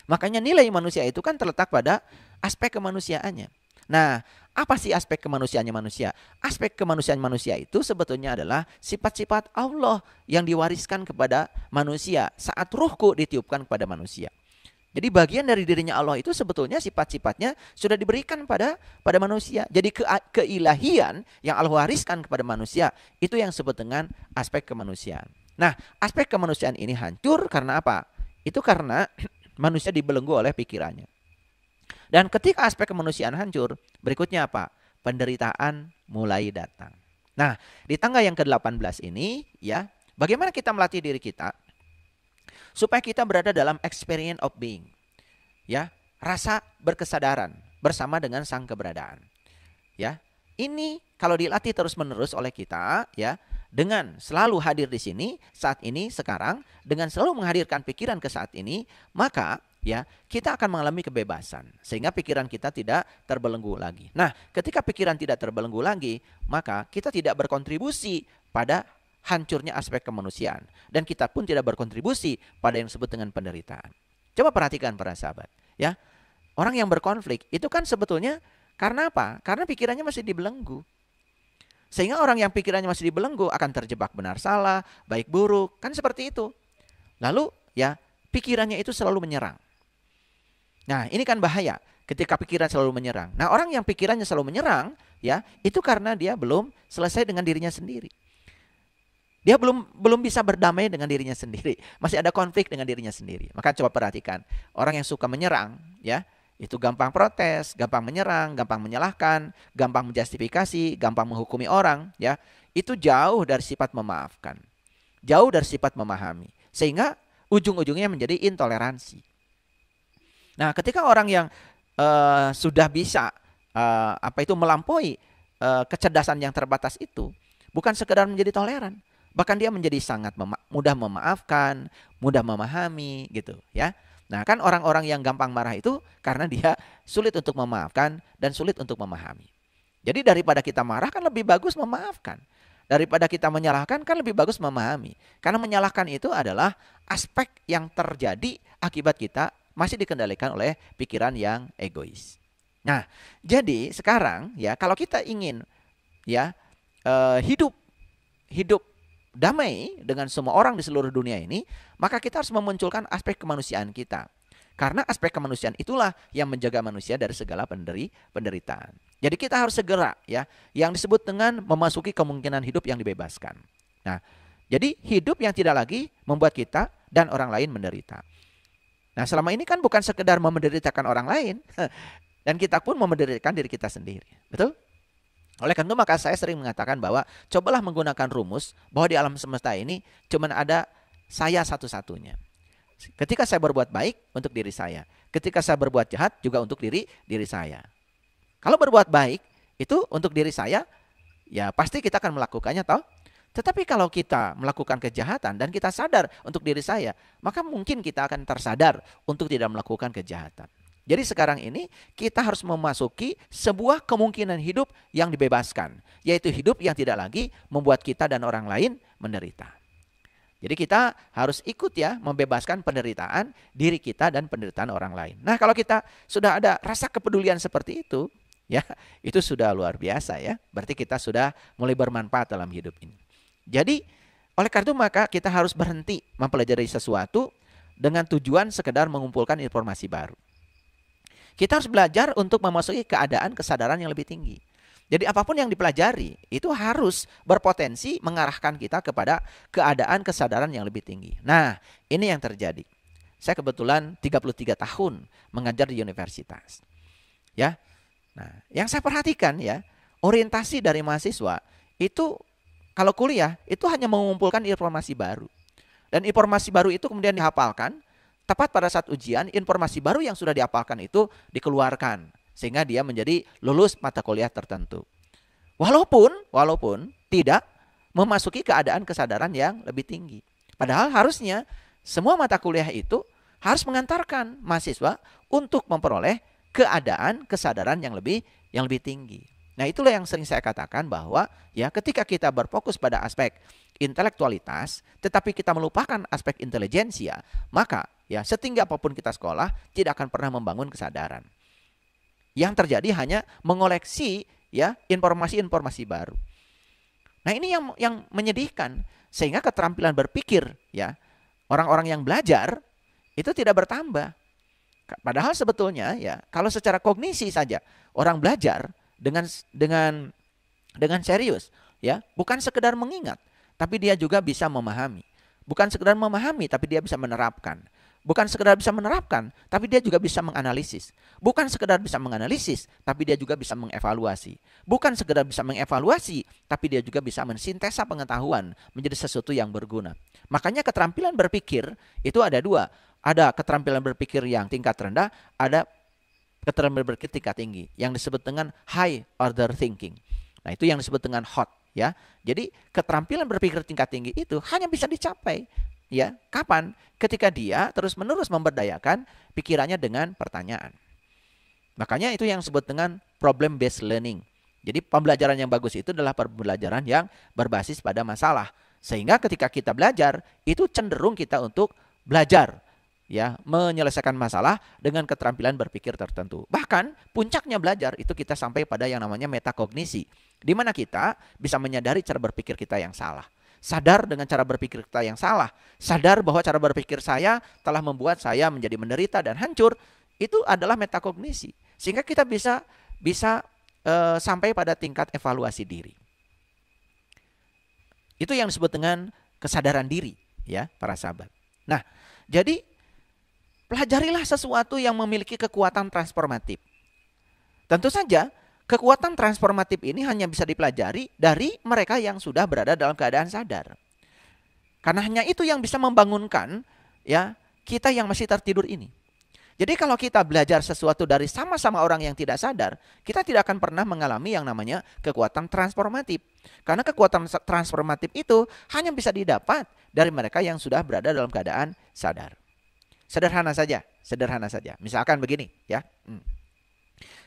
Makanya nilai manusia itu kan terletak pada aspek kemanusiaannya. Nah, apa sih aspek kemanusiaannya manusia? Aspek kemanusiaan manusia itu sebetulnya adalah sifat-sifat Allah yang diwariskan kepada manusia saat ruhku ditiupkan kepada manusia. Jadi bagian dari dirinya Allah itu sebetulnya sifat-sifatnya sudah diberikan pada manusia. Jadi keilahian yang Allah wariskan kepada manusia itu yang disebut dengan aspek kemanusiaan. Nah, aspek kemanusiaan ini hancur karena apa? Itu karena manusia dibelenggu oleh pikirannya. Dan ketika aspek kemanusiaan hancur, berikutnya apa? Penderitaan mulai datang. Nah, di tangga yang ke-18 ini ya, bagaimana kita melatih diri kita supaya kita berada dalam experience of being. Ya, rasa berkesadaran bersama dengan sang keberadaan. Ya. Ini kalau dilatih terus-menerus oleh kita ya, dengan selalu hadir di sini saat ini sekarang, dengan selalu menghadirkan pikiran ke saat ini, maka ya, kita akan mengalami kebebasan sehingga pikiran kita tidak terbelenggu lagi. Nah, ketika pikiran tidak terbelenggu lagi, maka kita tidak berkontribusi pada hancurnya aspek kemanusiaan dan kita pun tidak berkontribusi pada yang disebut dengan penderitaan. Coba perhatikan para sahabat, ya. Orang yang berkonflik itu kan sebetulnya karena apa? Karena pikirannya masih dibelenggu. Sehingga orang yang pikirannya masih dibelenggu akan terjebak benar salah, baik buruk, kan seperti itu. Lalu ya, pikirannya itu selalu menyerang. Nah, ini kan bahaya ketika pikiran selalu menyerang. Nah, orang yang pikirannya selalu menyerang, ya, itu karena dia belum selesai dengan dirinya sendiri. Dia belum bisa berdamai dengan dirinya sendiri. Masih ada konflik dengan dirinya sendiri. Maka coba perhatikan, orang yang suka menyerang, ya, Itu gampang protes, gampang menyerang, gampang menyalahkan, gampang menjustifikasi, gampang menghukumi orang, ya. Itu jauh dari sifat memaafkan. Jauh dari sifat memahami. Sehingga ujung-ujungnya menjadi intoleransi. Nah, ketika orang yang sudah bisa melampaui kecerdasan yang terbatas itu, bukan sekedar menjadi toleran, bahkan dia menjadi sangat mudah memaafkan, mudah memahami gitu, ya. Nah, kan orang-orang yang gampang marah itu karena dia sulit untuk memaafkan dan sulit untuk memahami. Jadi daripada kita marah kan lebih bagus memaafkan. Daripada kita menyalahkan kan lebih bagus memahami. Karena menyalahkan itu adalah aspek yang terjadi akibat kita masih dikendalikan oleh pikiran yang egois. Nah, jadi sekarang ya kalau kita ingin ya hidup damai dengan semua orang di seluruh dunia ini, maka kita harus memunculkan aspek kemanusiaan kita. Karena aspek kemanusiaan itulah yang menjaga manusia dari segala penderitaan. Jadi kita harus segera ya, yang disebut dengan memasuki kemungkinan hidup yang dibebaskan. Nah, jadi hidup yang tidak lagi membuat kita dan orang lain menderita. Nah, selama ini kan bukan sekedar menderitakan orang lain, dan kita pun menderitakan diri kita sendiri. Betul? Oleh karena itu maka saya sering mengatakan bahwa cobalah menggunakan rumus bahwa di alam semesta ini cuma ada saya satu-satunya. Ketika saya berbuat baik untuk diri saya, ketika saya berbuat jahat juga untuk diri saya. Kalau berbuat baik itu untuk diri saya, ya pasti kita akan melakukannya toh. Tetapi kalau kita melakukan kejahatan dan kita sadar untuk diri saya, maka mungkin kita akan tersadar untuk tidak melakukan kejahatan. Jadi sekarang ini kita harus memasuki sebuah kemungkinan hidup yang dibebaskan, yaitu hidup yang tidak lagi membuat kita dan orang lain menderita. Jadi kita harus ikut ya membebaskan penderitaan diri kita dan penderitaan orang lain. Nah, kalau kita sudah ada rasa kepedulian seperti itu, ya itu sudah luar biasa ya. Berarti kita sudah mulai bermanfaat dalam hidup ini. Jadi oleh karena itu maka kita harus berhenti mempelajari sesuatu dengan tujuan sekedar mengumpulkan informasi baru. Kita harus belajar untuk memasuki keadaan kesadaran yang lebih tinggi. Jadi apapun yang dipelajari itu harus berpotensi mengarahkan kita kepada keadaan kesadaran yang lebih tinggi. Nah, ini yang terjadi. Saya kebetulan 33 tahun mengajar di universitas. Ya. Nah, yang saya perhatikan ya, orientasi dari mahasiswa itu kalau kuliah itu hanya mengumpulkan informasi baru. Dan informasi baru itu kemudian dihafalkan. Tepat pada saat ujian, informasi baru yang sudah dihafalkan itu dikeluarkan. Sehingga dia menjadi lulus mata kuliah tertentu. Walaupun tidak memasuki keadaan kesadaran yang lebih tinggi. Padahal harusnya semua mata kuliah itu harus mengantarkan mahasiswa untuk memperoleh keadaan kesadaran yang lebih tinggi. Nah, itulah yang sering saya katakan bahwa ya ketika kita berfokus pada aspek intelektualitas tetapi kita melupakan aspek intelijensia, maka ya setinggi apapun kita sekolah tidak akan pernah membangun kesadaran. Yang terjadi hanya mengoleksi ya informasi-informasi baru. Nah, ini yang menyedihkan sehingga keterampilan berpikir ya orang-orang yang belajar itu tidak bertambah. Padahal sebetulnya ya kalau secara kognisi saja orang belajar dengan serius ya, bukan sekedar mengingat, tapi dia juga bisa memahami. Bukan sekedar memahami, tapi dia bisa menerapkan. Bukan sekedar bisa menerapkan, tapi dia juga bisa menganalisis. Bukan sekedar bisa menganalisis, tapi dia juga bisa mengevaluasi. Bukan sekedar bisa mengevaluasi, tapi dia juga bisa mensintesa pengetahuan menjadi sesuatu yang berguna. Makanya keterampilan berpikir itu ada dua. Ada keterampilan berpikir yang tingkat rendah, ada keterampilan berpikir tingkat tinggi yang disebut dengan high order thinking. Nah, itu yang disebut dengan HOT ya. Jadi keterampilan berpikir tingkat tinggi itu hanya bisa dicapai ya. Kapan? Ketika dia terus-menerus memberdayakan pikirannya dengan pertanyaan. Makanya itu yang disebut dengan problem based learning. Jadi pembelajaran yang bagus itu adalah pembelajaran yang berbasis pada masalah. Sehingga ketika kita belajar itu cenderung kita untuk belajar ya, menyelesaikan masalah dengan keterampilan berpikir tertentu. Bahkan puncaknya belajar itu kita sampai pada yang namanya metakognisi, di mana kita bisa menyadari cara berpikir kita yang salah. Sadar dengan cara berpikir kita yang salah. Sadar bahwa cara berpikir saya telah membuat saya menjadi menderita dan hancur. Itu adalah metakognisi. Sehingga kita bisa sampai pada tingkat evaluasi diri. Itu yang disebut dengan kesadaran diri ya para sahabat. Nah, jadi pelajarilah sesuatu yang memiliki kekuatan transformatif. Tentu saja, kekuatan transformatif ini hanya bisa dipelajari dari mereka yang sudah berada dalam keadaan sadar. Karena hanya itu yang bisa membangunkan ya kita yang masih tertidur ini. Jadi kalau kita belajar sesuatu dari sama-sama orang yang tidak sadar, kita tidak akan pernah mengalami yang namanya kekuatan transformatif. Karena kekuatan transformatif itu hanya bisa didapat dari mereka yang sudah berada dalam keadaan sadar. Sederhana saja. Misalkan begini ya.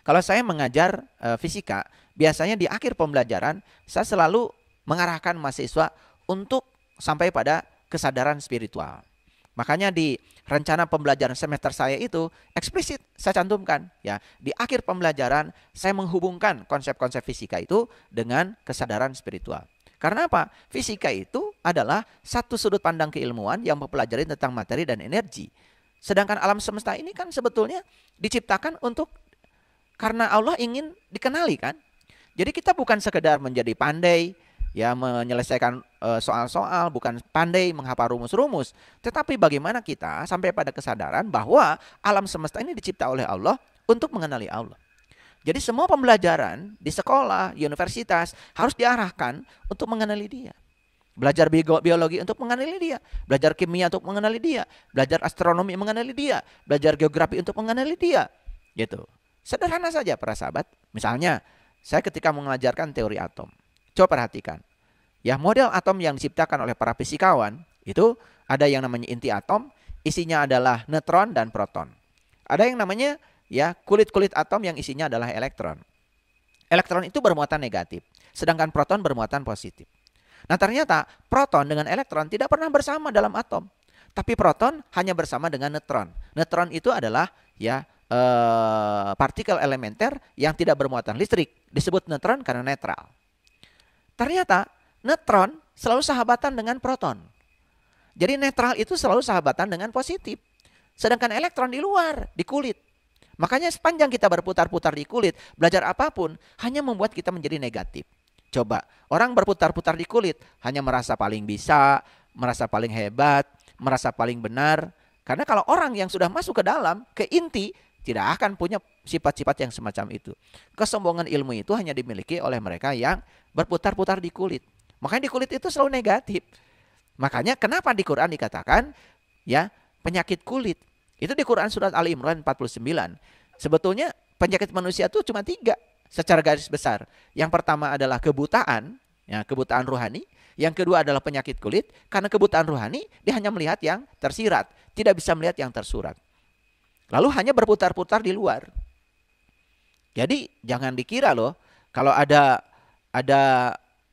Kalau saya mengajar fisika, biasanya di akhir pembelajaran saya selalu mengarahkan mahasiswa untuk sampai pada kesadaran spiritual. Makanya di rencana pembelajaran semester saya itu eksplisit saya cantumkan ya. Di akhir pembelajaran saya menghubungkan konsep-konsep fisika itu dengan kesadaran spiritual. Karena apa? Fisika itu adalah satu sudut pandang keilmuan yang mempelajari tentang materi dan energi. Sedangkan alam semesta ini kan sebetulnya diciptakan untuk karena Allah ingin dikenali kan. Jadi kita bukan sekedar menjadi pandai ya menyelesaikan soal-soal, bukan pandai menghafal rumus-rumus, tetapi bagaimana kita sampai pada kesadaran bahwa alam semesta ini dicipta oleh Allah untuk mengenali Allah. Jadi semua pembelajaran di sekolah, di universitas harus diarahkan untuk mengenali Dia. Belajar biologi untuk mengenali Dia, belajar kimia untuk mengenali Dia, belajar astronomi mengenali Dia, belajar geografi untuk mengenali Dia. Gitu. Sederhana saja para sahabat. Misalnya, saya ketika mengajarkan teori atom. Coba perhatikan. Ya, model atom yang diciptakan oleh para fisikawan, itu ada yang namanya inti atom, isinya adalah neutron dan proton. Ada yang namanya ya kulit-kulit atom yang isinya adalah elektron. Elektron itu bermuatan negatif, sedangkan proton bermuatan positif. Nah, ternyata proton dengan elektron tidak pernah bersama dalam atom. Tapi proton hanya bersama dengan neutron. Neutron itu adalah ya partikel elementer yang tidak bermuatan listrik, disebut neutron karena netral. Ternyata neutron selalu sahabatan dengan proton. Jadi netral itu selalu sahabatan dengan positif. Sedangkan elektron di luar, di kulit. Makanya sepanjang kita berputar-putar di kulit, belajar apapun hanya membuat kita menjadi negatif. Coba, orang berputar-putar di kulit hanya merasa paling bisa, merasa paling hebat, merasa paling benar. Karena kalau orang yang sudah masuk ke dalam, ke inti, tidak akan punya sifat-sifat yang semacam itu. Kesombongan ilmu itu hanya dimiliki oleh mereka yang berputar-putar di kulit. Makanya di kulit itu selalu negatif. Makanya kenapa di Quran dikatakan ya penyakit kulit. Itu di Quran surat Ali Imran 49. Sebetulnya penyakit manusia itu cuma 3 secara garis besar. Yang pertama adalah kebutaan, ya, kebutaan rohani. Yang kedua adalah penyakit kulit. Karena kebutaan rohani dia hanya melihat yang tersirat, tidak bisa melihat yang tersurat. Lalu hanya berputar-putar di luar. Jadi jangan dikira loh kalau ada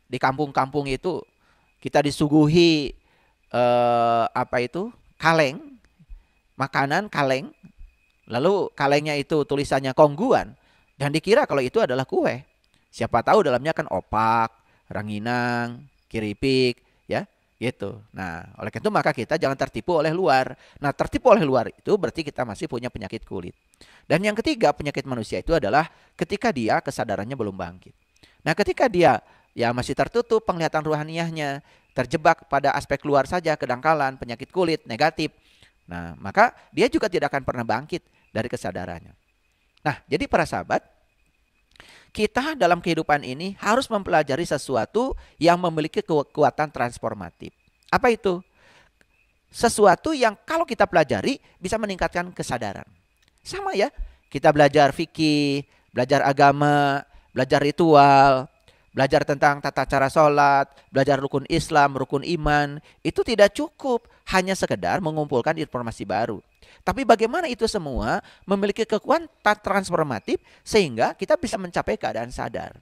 di kampung-kampung itu kita disuguhi kaleng, makanan kaleng. Lalu kalengnya itu tulisannya kongguan dan dikira kalau itu adalah kue. Siapa tahu dalamnya kan opak, ranginang, keripik, ya. Gitu. Nah, oleh itu maka kita jangan tertipu oleh luar. Nah, tertipu oleh luar itu berarti kita masih punya penyakit kulit. Dan yang ketiga, penyakit manusia itu adalah ketika dia kesadarannya belum bangkit. Nah, ketika dia ya masih tertutup penglihatan ruhaniyahnya, terjebak pada aspek luar saja, kedangkalan, penyakit kulit, negatif. Nah, maka dia juga tidak akan pernah bangkit dari kesadarannya. Nah, jadi para sahabat, kita dalam kehidupan ini harus mempelajari sesuatu yang memiliki kekuatan transformatif. Apa itu? Sesuatu yang kalau kita pelajari bisa meningkatkan kesadaran. Sama ya, kita belajar fikih, belajar agama, belajar ritual, belajar tentang tata cara sholat, belajar rukun Islam, rukun iman. Itu tidak cukup hanya sekedar mengumpulkan informasi baru. Tapi bagaimana itu semua memiliki kekuatan transformatif sehingga kita bisa mencapai keadaan sadar.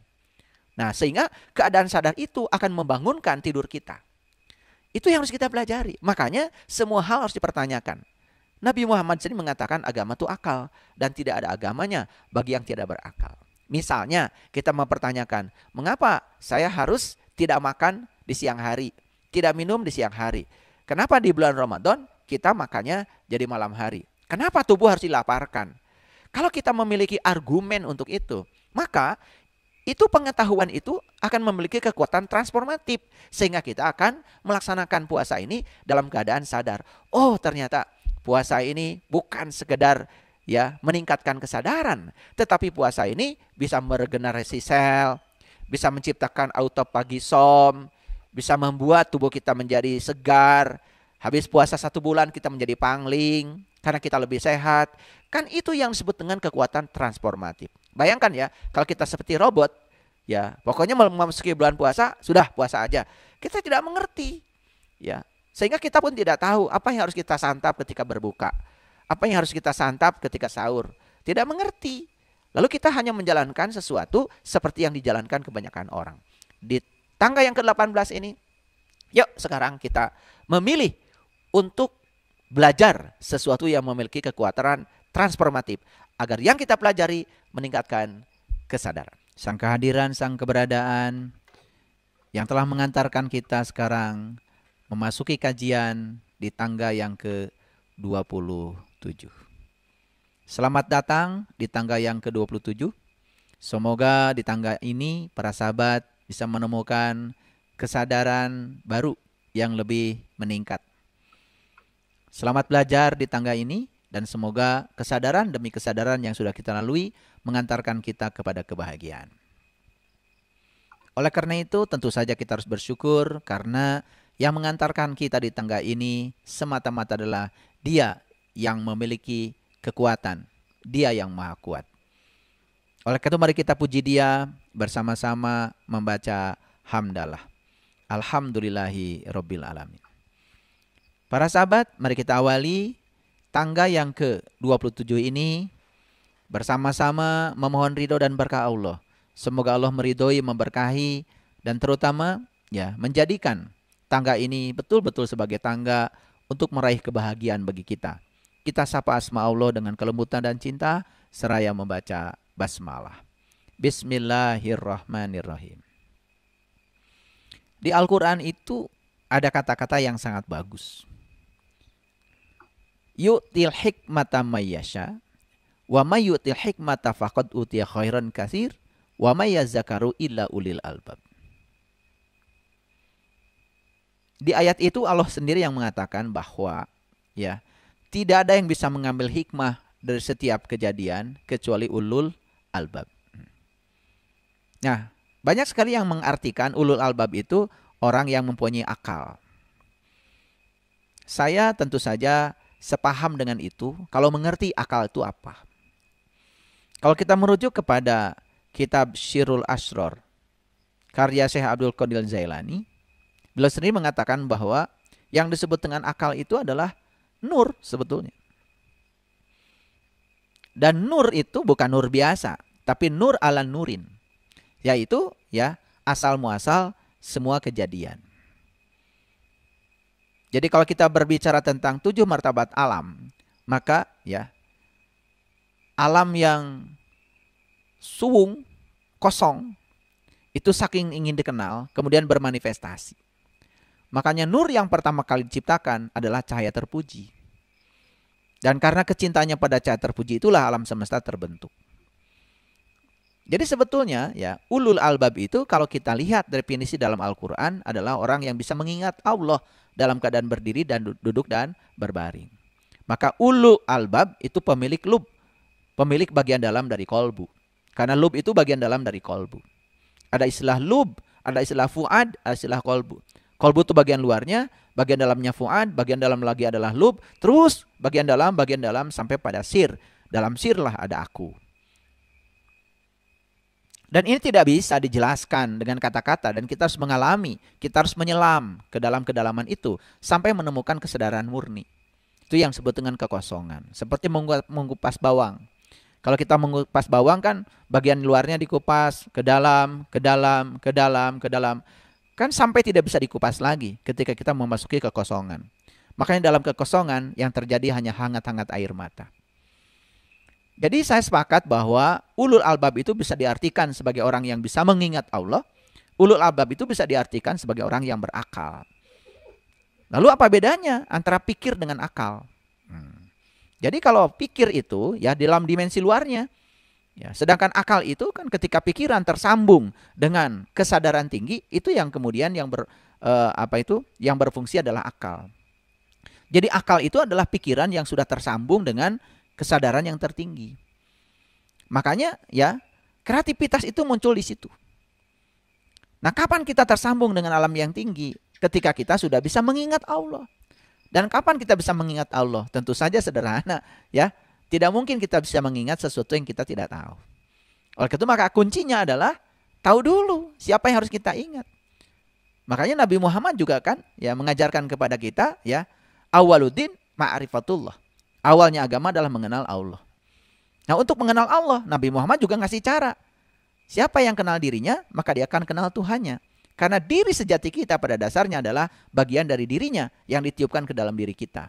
Nah, sehingga keadaan sadar itu akan membangunkan tidur kita. Itu yang harus kita pelajari. Makanya semua hal harus dipertanyakan. Nabi Muhammad sendiri mengatakan agama itu akal dan tidak ada agamanya bagi yang tidak berakal. Misalnya kita mempertanyakan, mengapa saya harus tidak makan di siang hari, tidak minum di siang hari? Kenapa di bulan Ramadan kita makannya jadi malam hari? Kenapa tubuh harus dilaparkan? Kalau kita memiliki argumen untuk itu, maka itu pengetahuan itu akan memiliki kekuatan transformatif. Sehingga kita akan melaksanakan puasa ini dalam keadaan sadar. Oh, ternyata puasa ini bukan sekedar ya meningkatkan kesadaran, tetapi puasa ini bisa meregenerasi sel, bisa menciptakan autophagisom, bisa membuat tubuh kita menjadi segar. Habis puasa 1 bulan kita menjadi pangling karena kita lebih sehat. Kan itu yang disebut dengan kekuatan transformatif. Bayangkan ya, kalau kita seperti robot, ya pokoknya memasuki bulan puasa, sudah puasa aja. Kita tidak mengerti, ya. Sehingga kita pun tidak tahu apa yang harus kita santap ketika berbuka, apa yang harus kita santap ketika sahur. Tidak mengerti. Lalu kita hanya menjalankan sesuatu seperti yang dijalankan kebanyakan orang. Di tangga yang ke-18 ini, yuk sekarang kita memilih untuk belajar sesuatu yang memiliki kekuatan transformatif, agar yang kita pelajari meningkatkan kesadaran. Sang kehadiran, sang keberadaan yang telah mengantarkan kita sekarang memasuki kajian di tangga yang ke-27. Selamat datang di tangga yang ke-27. Semoga di tangga ini para sahabat bisa menemukan kesadaran baru yang lebih meningkat. Selamat belajar di tangga ini dan semoga kesadaran demi kesadaran yang sudah kita lalui mengantarkan kita kepada kebahagiaan. Oleh karena itu tentu saja kita harus bersyukur karena yang mengantarkan kita di tangga ini semata-mata adalah Dia yang memiliki kekuatan. Dia yang maha kuat. Oleh karena itu mari kita puji Dia bersama-sama membaca hamdalah. Alhamdulillahi Rabbil Alamin. Para sahabat, mari kita awali tangga yang ke-27 ini bersama-sama memohon ridho dan berkah Allah. Semoga Allah meridhoi, memberkahi, dan terutama ya menjadikan tangga ini betul-betul sebagai tangga untuk meraih kebahagiaan bagi kita. Kita sapa asma Allah dengan kelembutan dan cinta seraya membaca basmalah. Bismillahirrahmanirrahim. Di Al-Quran itu ada kata-kata yang sangat bagus. Yu'til hikmata mayyasha wa may yu'til hikmata faqad utiya khairan katsir wa may yazakaru illa ulil albab. Di ayat itu Allah sendiri yang mengatakan bahwa ya tidak ada yang bisa mengambil hikmah dari setiap kejadian kecuali ulul albab. Nah, banyak sekali yang mengartikan ulul albab itu orang yang mempunyai akal. Saya tentu saja sepaham dengan itu kalau mengerti akal itu apa. Kalau kita merujuk kepada kitab Syirul Asror karya Syekh Abdul Qadir Jailani, beliau sendiri mengatakan bahwa yang disebut dengan akal itu adalah nur sebetulnya. Dan nur itu bukan nur biasa, tapi nur ala nurin. Yaitu ya asal muasal semua kejadian. Jadi kalau kita berbicara tentang 7 martabat alam, maka ya alam yang suwung, kosong, itu saking ingin dikenal, kemudian bermanifestasi. Makanya nur yang pertama kali diciptakan adalah cahaya terpuji. Dan karena kecintanya pada cahaya terpuji itulah alam semesta terbentuk. Jadi sebetulnya ya ulul albab itu kalau kita lihat definisi dalam Al-Quran adalah orang yang bisa mengingat Allah dalam keadaan berdiri dan duduk dan berbaring. Maka ulul albab itu pemilik lub, pemilik bagian dalam dari kolbu. Karena lub itu bagian dalam dari kolbu. Ada istilah lub, ada istilah fuad, ada istilah kolbu. Kolbu itu bagian luarnya, bagian dalamnya fuad, bagian dalam lagi adalah lub, terus bagian dalam sampai pada sir. Dalam sirlah ada aku. Dan ini tidak bisa dijelaskan dengan kata-kata dan kita harus mengalami, kita harus menyelam ke dalam kedalaman itu sampai menemukan kesadaran murni. Itu yang disebut dengan kekosongan. Seperti mengupas bawang. Kalau kita mengupas bawang kan bagian luarnya dikupas ke dalam, ke dalam, ke dalam, ke dalam. Kan sampai tidak bisa dikupas lagi ketika kita memasuki kekosongan. Makanya dalam kekosongan yang terjadi hanya hangat-hangat air mata. Jadi saya sepakat bahwa ulul albab itu bisa diartikan sebagai orang yang bisa mengingat Allah. Ulul albab itu bisa diartikan sebagai orang yang berakal. Lalu apa bedanya antara pikir dengan akal? Jadi kalau pikir itu ya dalam dimensi luarnya. Ya, sedangkan akal itu kan ketika pikiran tersambung dengan kesadaran tinggi, itu yang kemudian yang berfungsi adalah akal. Jadi akal itu adalah pikiran yang sudah tersambung dengan kesadaran yang tertinggi. Makanya ya, kreativitas itu muncul di situ. Nah, kapan kita tersambung dengan alam yang tinggi? Ketika kita sudah bisa mengingat Allah. Dan kapan kita bisa mengingat Allah? Tentu saja sederhana, ya. Tidak mungkin kita bisa mengingat sesuatu yang kita tidak tahu. Oleh itu maka kuncinya adalah tahu dulu siapa yang harus kita ingat. Makanya Nabi Muhammad juga kan ya mengajarkan kepada kita ya, awaluddin ma'rifatullah. Awalnya agama adalah mengenal Allah. Nah, untuk mengenal Allah, Nabi Muhammad juga ngasih cara. Siapa yang kenal dirinya, maka dia akan kenal Tuhannya. Karena diri sejati kita pada dasarnya adalah bagian dari dirinya yang ditiupkan ke dalam diri kita.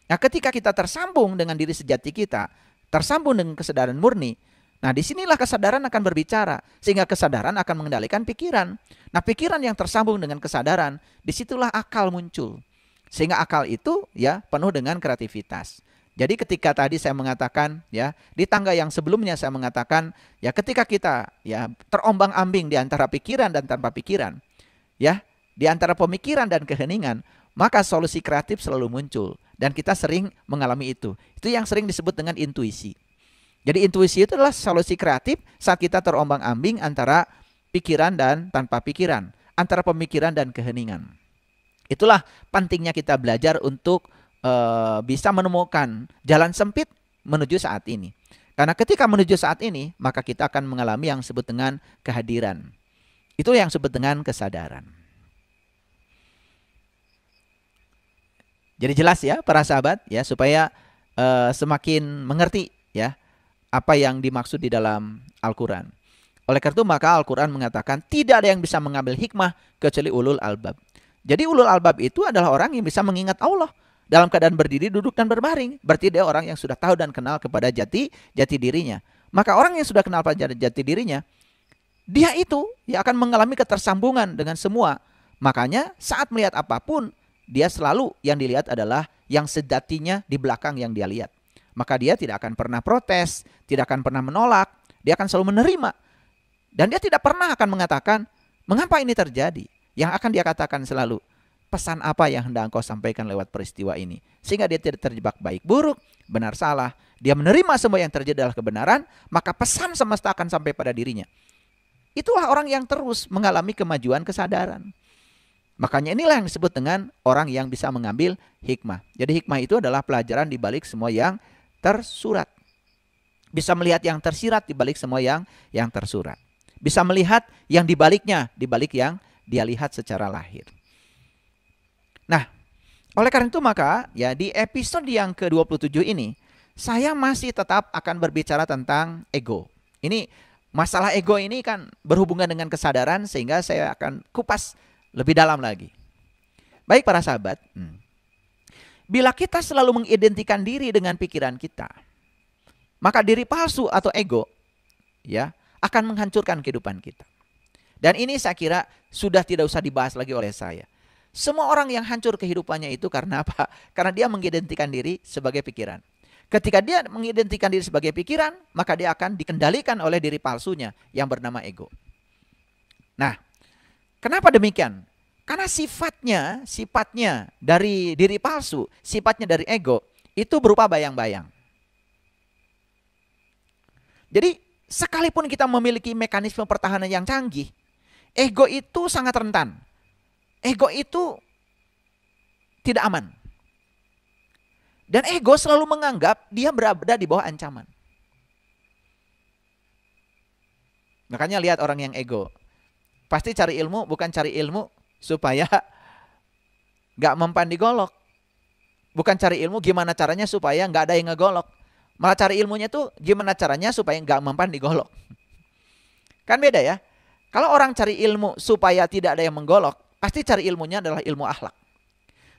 Nah, ketika kita tersambung dengan diri sejati kita, tersambung dengan kesadaran murni, nah disinilah kesadaran akan berbicara. Sehingga kesadaran akan mengendalikan pikiran. Nah, pikiran yang tersambung dengan kesadaran, disitulah akal muncul. Sehingga akal itu ya penuh dengan kreativitas. Jadi ketika tadi saya mengatakan ya, di tangga yang sebelumnya saya mengatakan ya, ketika kita ya terombang-ambing di antara pikiran dan tanpa pikiran, ya, di antara pemikiran dan keheningan, maka solusi kreatif selalu muncul dan kita sering mengalami itu. Itu yang sering disebut dengan intuisi. Jadi intuisi itu adalah solusi kreatif saat kita terombang-ambing antara pikiran dan tanpa pikiran, antara pemikiran dan keheningan. Itulah pentingnya kita belajar untuk bisa menemukan jalan sempit menuju saat ini. Karena ketika menuju saat ini, maka kita akan mengalami yang disebut dengan kehadiran. Itu yang disebut dengan kesadaran. Jadi jelas ya para sahabat ya, supaya semakin mengerti ya apa yang dimaksud di dalam Al-Quran. Oleh karena itu maka Al-Quran mengatakan tidak ada yang bisa mengambil hikmah kecuali ulul albab. Jadi ulul albab itu adalah orang yang bisa mengingat Allah dalam keadaan berdiri, duduk, dan berbaring. Berarti dia orang yang sudah tahu dan kenal kepada jati dirinya. Maka orang yang sudah kenal pada jati dirinya, dia itu ya akan mengalami ketersambungan dengan semua. Makanya saat melihat apapun, dia selalu yang dilihat adalah yang sejatinya di belakang yang dia lihat. Maka dia tidak akan pernah protes, tidak akan pernah menolak, dia akan selalu menerima. Dan dia tidak pernah akan mengatakan, mengapa ini terjadi? Yang akan dia katakan selalu, pesan apa yang hendak engkau sampaikan lewat peristiwa ini? Sehingga dia tidak terjebak baik buruk, benar salah. Dia menerima semua yang terjadi adalah kebenaran, maka pesan semesta akan sampai pada dirinya. Itulah orang yang terus mengalami kemajuan kesadaran. Makanya inilah yang disebut dengan orang yang bisa mengambil hikmah. Jadi hikmah itu adalah pelajaran di balik semua yang tersurat. Bisa melihat yang tersirat di balik semua yang tersurat. Bisa melihat yang di baliknya, di balik yang dia lihat secara lahir. Nah, oleh karena itu maka ya di episode yang ke-27 ini saya masih tetap akan berbicara tentang ego. Ini masalah ego ini kan berhubungan dengan kesadaran sehingga saya akan kupas lebih dalam lagi. Baik para sahabat, bila kita selalu mengidentikan diri dengan pikiran kita, maka diri palsu atau ego ya akan menghancurkan kehidupan kita. Dan ini saya kira sudah tidak usah dibahas lagi oleh saya. Semua orang yang hancur kehidupannya itu karena apa? Karena dia mengidentikan diri sebagai pikiran. Ketika dia mengidentikan diri sebagai pikiran, maka dia akan dikendalikan oleh diri palsunya yang bernama ego. Nah, kenapa demikian? Karena sifatnya dari diri palsu, sifatnya dari ego, itu berupa bayang-bayang. Jadi, sekalipun kita memiliki mekanisme pertahanan yang canggih, ego itu sangat rentan. Ego itu tidak aman. Dan ego selalu menganggap dia berada di bawah ancaman. Makanya lihat orang yang ego. Pasti cari ilmu, bukan cari ilmu supaya gak mempan digolok. Bukan cari ilmu gimana caranya supaya gak ada yang ngegolok. Malah cari ilmunya tuh gimana caranya supaya gak mempan digolok. Kan beda ya. Kalau orang cari ilmu supaya tidak ada yang menggolok, pasti cari ilmunya adalah ilmu akhlak.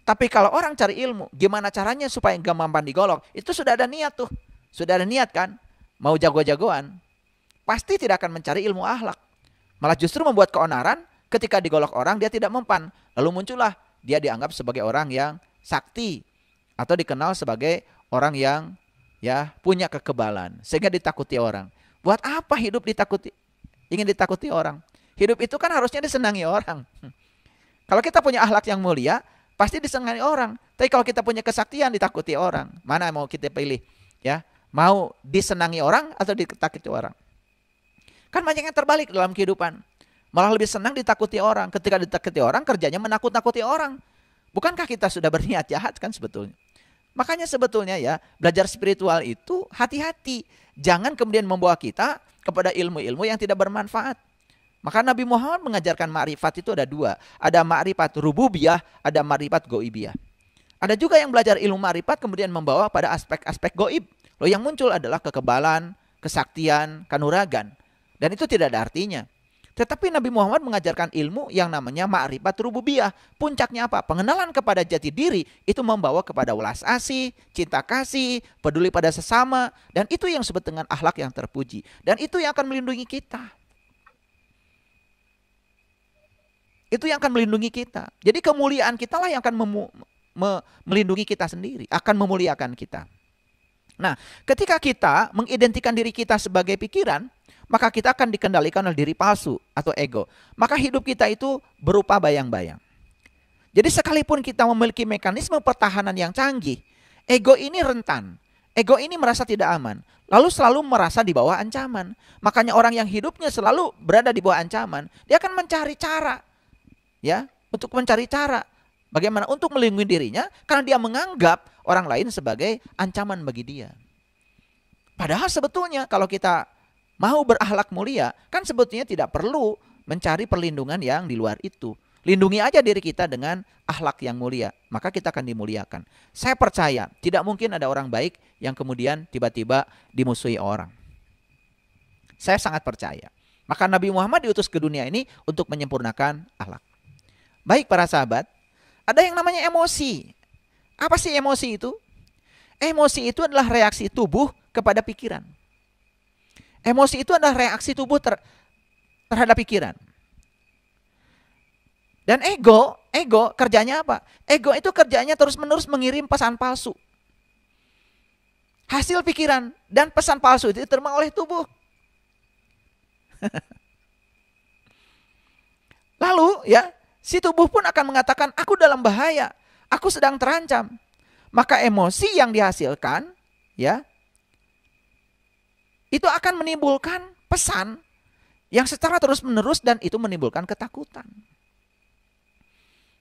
Tapi kalau orang cari ilmu, gimana caranya supaya gak mampan digolok, itu sudah ada niat tuh. Sudah ada niat kan, mau jago-jagoan. Pasti tidak akan mencari ilmu akhlak. Malah justru membuat keonaran, ketika digolok orang dia tidak mempan. Lalu muncullah dia dianggap sebagai orang yang sakti. Atau dikenal sebagai orang yang ya punya kekebalan. Sehingga ditakuti orang. Buat apa hidup ingin ditakuti orang? Hidup itu kan harusnya disenangi orang. Kalau kita punya akhlak yang mulia, pasti disenangi orang. Tapi kalau kita punya kesaktian ditakuti orang, mana mau kita pilih? Ya, mau disenangi orang atau ditakuti orang? Kan banyak yang terbalik dalam kehidupan. Malah lebih senang ditakuti orang. Ketika ditakuti orang, kerjanya menakut-nakuti orang. Bukankah kita sudah berniat jahat kan sebetulnya? Makanya sebetulnya ya, belajar spiritual itu hati-hati. Jangan kemudian membawa kita kepada ilmu-ilmu yang tidak bermanfaat. Maka Nabi Muhammad mengajarkan ma'rifat itu ada dua. Ada ma'rifat rububiyah, ada ma'rifat goibiyah. Ada juga yang belajar ilmu ma'rifat kemudian membawa pada aspek-aspek goib. Loh, yang muncul adalah kekebalan, kesaktian, kanuragan. Dan itu tidak ada artinya. Tetapi Nabi Muhammad mengajarkan ilmu yang namanya ma'rifat rububiyah. Puncaknya apa? Pengenalan kepada jati diri itu membawa kepada welas asih, cinta kasih, peduli pada sesama. Dan itu yang disebut dengan akhlak yang terpuji. Dan itu yang akan melindungi kita. Itu yang akan melindungi kita. Jadi kemuliaan kita lah yang akan melindungi kita sendiri. Akan memuliakan kita. Nah, ketika kita mengidentikan diri kita sebagai pikiran, maka kita akan dikendalikan oleh diri palsu atau ego. Maka hidup kita itu berupa bayang-bayang. Jadi sekalipun kita memiliki mekanisme pertahanan yang canggih, ego ini rentan. Ego ini merasa tidak aman. Lalu selalu merasa di bawah ancaman. Makanya orang yang hidupnya selalu berada di bawah ancaman, dia akan mencari cara. Ya, untuk mencari cara. Bagaimana untuk melindungi dirinya, karena dia menganggap orang lain sebagai ancaman bagi dia. Padahal sebetulnya kalau kita mau berakhlak mulia, kan sebetulnya tidak perlu mencari perlindungan yang di luar itu. Lindungi aja diri kita dengan akhlak yang mulia, maka kita akan dimuliakan. Saya percaya tidak mungkin ada orang baik yang kemudian tiba-tiba dimusuhi orang. Saya sangat percaya. Maka Nabi Muhammad diutus ke dunia ini untuk menyempurnakan akhlak. Baik para sahabat, ada yang namanya emosi. Apa sih emosi itu? Emosi itu adalah reaksi tubuh kepada pikiran. Emosi itu adalah reaksi tubuh terhadap pikiran. Dan ego kerjanya apa? Ego itu kerjanya terus-menerus mengirim pesan palsu. Hasil pikiran dan pesan palsu itu diterima oleh tubuh. Lalu ya, si tubuh pun akan mengatakan, aku dalam bahaya, aku sedang terancam. Maka emosi yang dihasilkan ya, itu akan menimbulkan pesan yang secara terus-menerus dan itu menimbulkan ketakutan.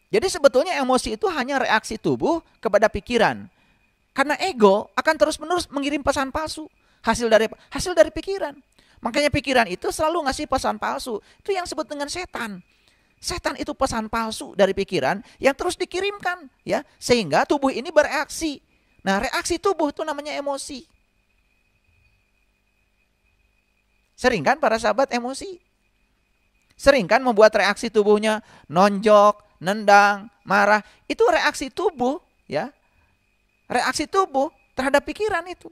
Jadi sebetulnya emosi itu hanya reaksi tubuh kepada pikiran. Karena ego akan terus-menerus mengirim pesan palsu hasil dari pikiran. Makanya pikiran itu selalu ngasih pesan palsu. Itu yang disebut dengan setan. Setan itu pesan palsu dari pikiran yang terus dikirimkan ya, sehingga tubuh ini bereaksi. Nah, reaksi tubuh itu namanya emosi. Sering kan para sahabat emosi? Sering kan membuat reaksi tubuhnya nonjok, nendang, marah. Itu reaksi tubuh ya. Reaksi tubuh terhadap pikiran itu.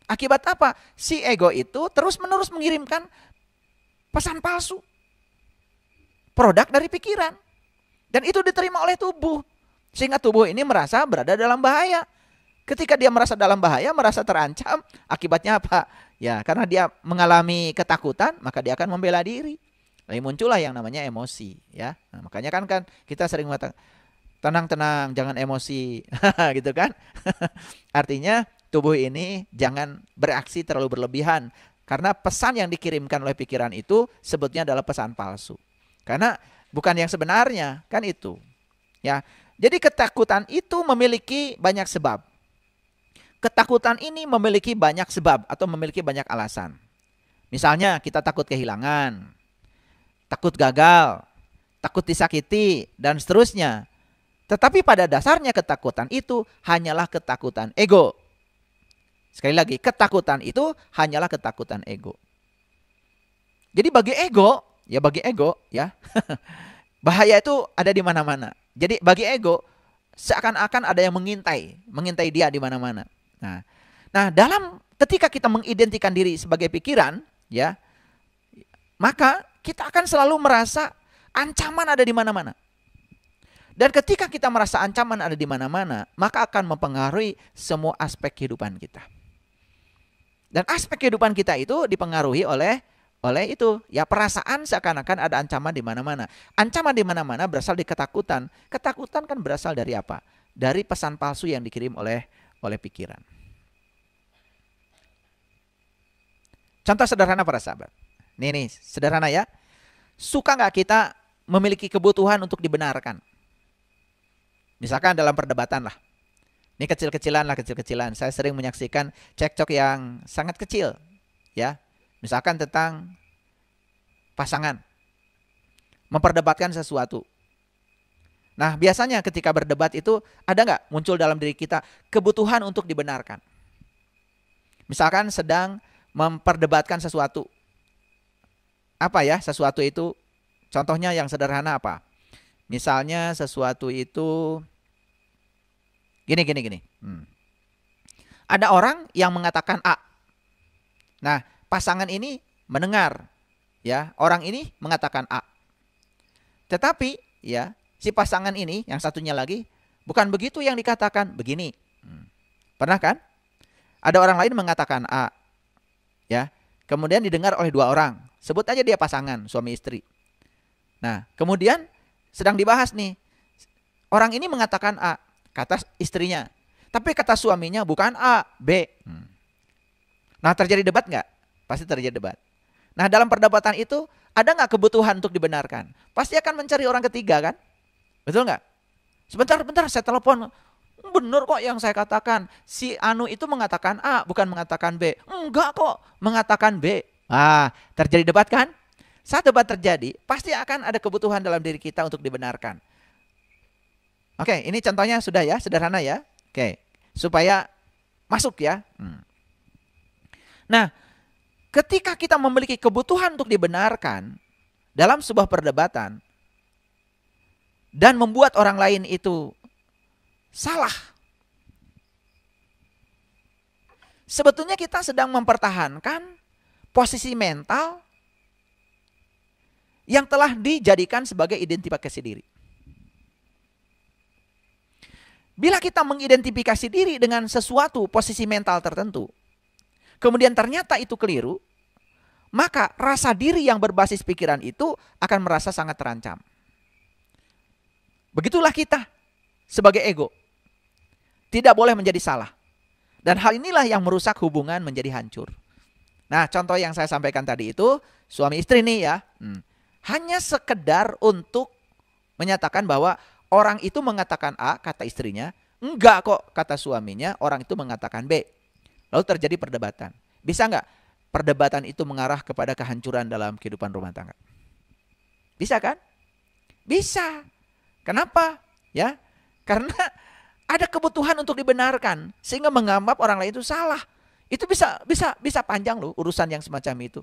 Akibat apa? Si ego itu terus-menerus mengirimkan pesan palsu. Produk dari pikiran. Dan itu diterima oleh tubuh. Sehingga tubuh ini merasa berada dalam bahaya. Ketika dia merasa dalam bahaya, merasa terancam, akibatnya apa? Ya, karena dia mengalami ketakutan, maka dia akan membela diri. Lalu muncullah yang namanya emosi, ya. Nah, makanya kan kita sering mengatakan, tenang-tenang, jangan emosi, gitu kan? Artinya tubuh ini jangan bereaksi terlalu berlebihan, karena pesan yang dikirimkan oleh pikiran itu sebetulnya adalah pesan palsu. Karena bukan yang sebenarnya, kan itu. Ya, jadi ketakutan itu memiliki banyak sebab. Ketakutan ini memiliki banyak sebab atau memiliki banyak alasan. Misalnya kita takut kehilangan, takut gagal, takut disakiti, dan seterusnya. Tetapi pada dasarnya ketakutan itu hanyalah ketakutan ego. Sekali lagi, ketakutan itu hanyalah ketakutan ego. Jadi bagi ego ya, bahaya itu ada di mana-mana. Jadi bagi ego seakan-akan ada yang mengintai dia di mana-mana. Nah, dalam ketika kita mengidentikan diri sebagai pikiran, ya, maka kita akan selalu merasa ancaman ada di mana-mana. Dan ketika kita merasa ancaman ada di mana-mana, maka akan mempengaruhi semua aspek kehidupan kita. Dan aspek kehidupan kita itu dipengaruhi oleh itu, ya, perasaan seakan-akan ada ancaman di mana-mana. Ancaman di mana-mana berasal dari ketakutan. Ketakutan kan berasal dari apa? dari pesan palsu yang dikirim oleh pikiran. Contoh sederhana para sahabat. Nih, sederhana ya. Suka nggak kita memiliki kebutuhan untuk dibenarkan? Misalkan dalam perdebatan lah. Ini kecil-kecilan. Saya sering menyaksikan cekcok yang sangat kecil. Ya, misalkan tentang pasangan. Memperdebatkan sesuatu. Nah, biasanya ketika berdebat itu ada nggak muncul dalam diri kita kebutuhan untuk dibenarkan? Misalkan sedang memperdebatkan sesuatu. Apa ya sesuatu itu? Contohnya yang sederhana apa? Misalnya sesuatu itu gini. Ada orang yang mengatakan A. Nah, pasangan ini mendengar, ya, orang ini mengatakan A. Tetapi, ya, si pasangan ini, yang satunya lagi, bukan begitu yang dikatakan, begini. Pernah kan? Ada orang lain mengatakan A, ya, kemudian didengar oleh dua orang. Sebut aja dia pasangan, suami istri. Nah, kemudian sedang dibahas nih. Orang ini mengatakan A, kata istrinya. Tapi kata suaminya bukan A, B. Nah, terjadi debat nggak? Pasti terjadi debat. Nah, dalam perdebatan itu ada nggak kebutuhan untuk dibenarkan? Pasti akan mencari orang ketiga kan? Betul nggak? Sebentar, saya telepon. Benar kok yang saya katakan. Si Anu itu mengatakan A, bukan mengatakan B. Enggak kok, mengatakan B. Terjadi debat kan? Saat debat terjadi, pasti akan ada kebutuhan dalam diri kita untuk dibenarkan. Oke, ini contohnya sudah ya, sederhana ya. Oke, supaya masuk ya. Nah, ketika kita memiliki kebutuhan untuk dibenarkan dalam sebuah perdebatan dan membuat orang lain itu salah, sebetulnya kita sedang mempertahankan posisi mental yang telah dijadikan sebagai identifikasi diri. Bila kita mengidentifikasi diri dengan sesuatu posisi mental tertentu, kemudian ternyata itu keliru, maka rasa diri yang berbasis pikiran itu akan merasa sangat terancam. Begitulah kita sebagai ego. Tidak boleh menjadi salah. Dan hal inilah yang merusak hubungan menjadi hancur. Nah, contoh yang saya sampaikan tadi itu, suami istri nih ya. Hanya sekedar untuk menyatakan bahwa orang itu mengatakan A, kata istrinya. Enggak kok, kata suaminya, orang itu mengatakan B. Lalu terjadi perdebatan. Bisa nggak perdebatan itu mengarah kepada kehancuran dalam kehidupan rumah tangga? Bisa kan? Bisa. Kenapa? Ya, karena ada kebutuhan untuk dibenarkan sehingga menganggap orang lain itu salah. Itu bisa panjang loh urusan yang semacam itu.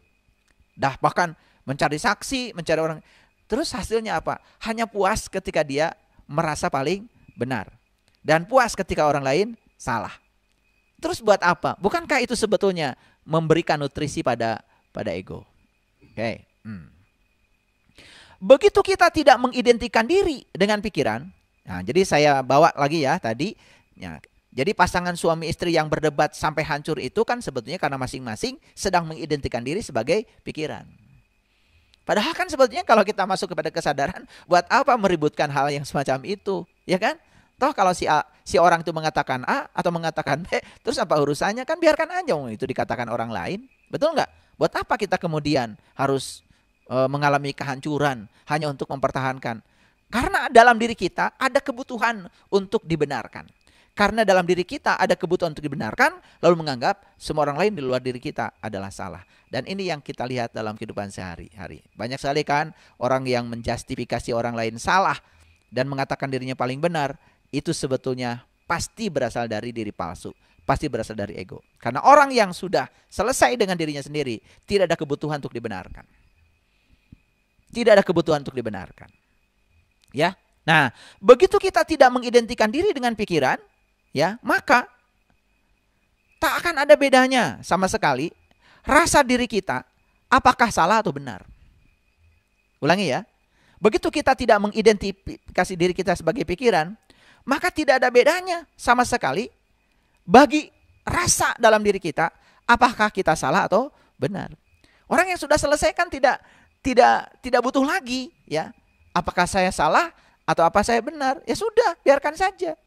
Bahkan mencari saksi, mencari orang. Terus hasilnya apa? Hanya puas ketika dia merasa paling benar dan puas ketika orang lain salah. Terus buat apa? Bukankah itu sebetulnya memberikan nutrisi pada ego? Oke. Begitu kita tidak mengidentikan diri dengan pikiran. Nah, jadi saya bawa lagi ya tadi. Ya, jadi pasangan suami istri yang berdebat sampai hancur itu kan sebetulnya karena masing-masing sedang mengidentikan diri sebagai pikiran. Padahal kan sebetulnya kalau kita masuk kepada kesadaran, buat apa meributkan hal yang semacam itu, ya kan? Toh kalau si orang itu mengatakan A atau mengatakan B, terus apa urusannya? Kan biarkan aja itu dikatakan orang lain, betul nggak? Buat apa kita kemudian harus mengalami kehancuran hanya untuk mempertahankan? Karena dalam diri kita ada kebutuhan untuk dibenarkan. Karena dalam diri kita ada kebutuhan untuk dibenarkan, lalu menganggap semua orang lain di luar diri kita adalah salah. Dan ini yang kita lihat dalam kehidupan sehari-hari. Banyak sekali kan orang yang menjustifikasi orang lain salah dan mengatakan dirinya paling benar, itu sebetulnya pasti berasal dari diri palsu. Pasti berasal dari ego. Karena orang yang sudah selesai dengan dirinya sendiri, tidak ada kebutuhan untuk dibenarkan. Tidak ada kebutuhan untuk dibenarkan. Ya. Nah, begitu kita tidak mengidentikan diri dengan pikiran, ya, maka tak akan ada bedanya sama sekali rasa diri kita apakah salah atau benar. Ulangi ya. Begitu kita tidak mengidentifikasi diri kita sebagai pikiran, maka tidak ada bedanya sama sekali bagi rasa dalam diri kita apakah kita salah atau benar. Orang yang sudah selesai kan tidak butuh lagi ya. Apakah saya salah atau apa saya benar? Ya sudah, biarkan saja.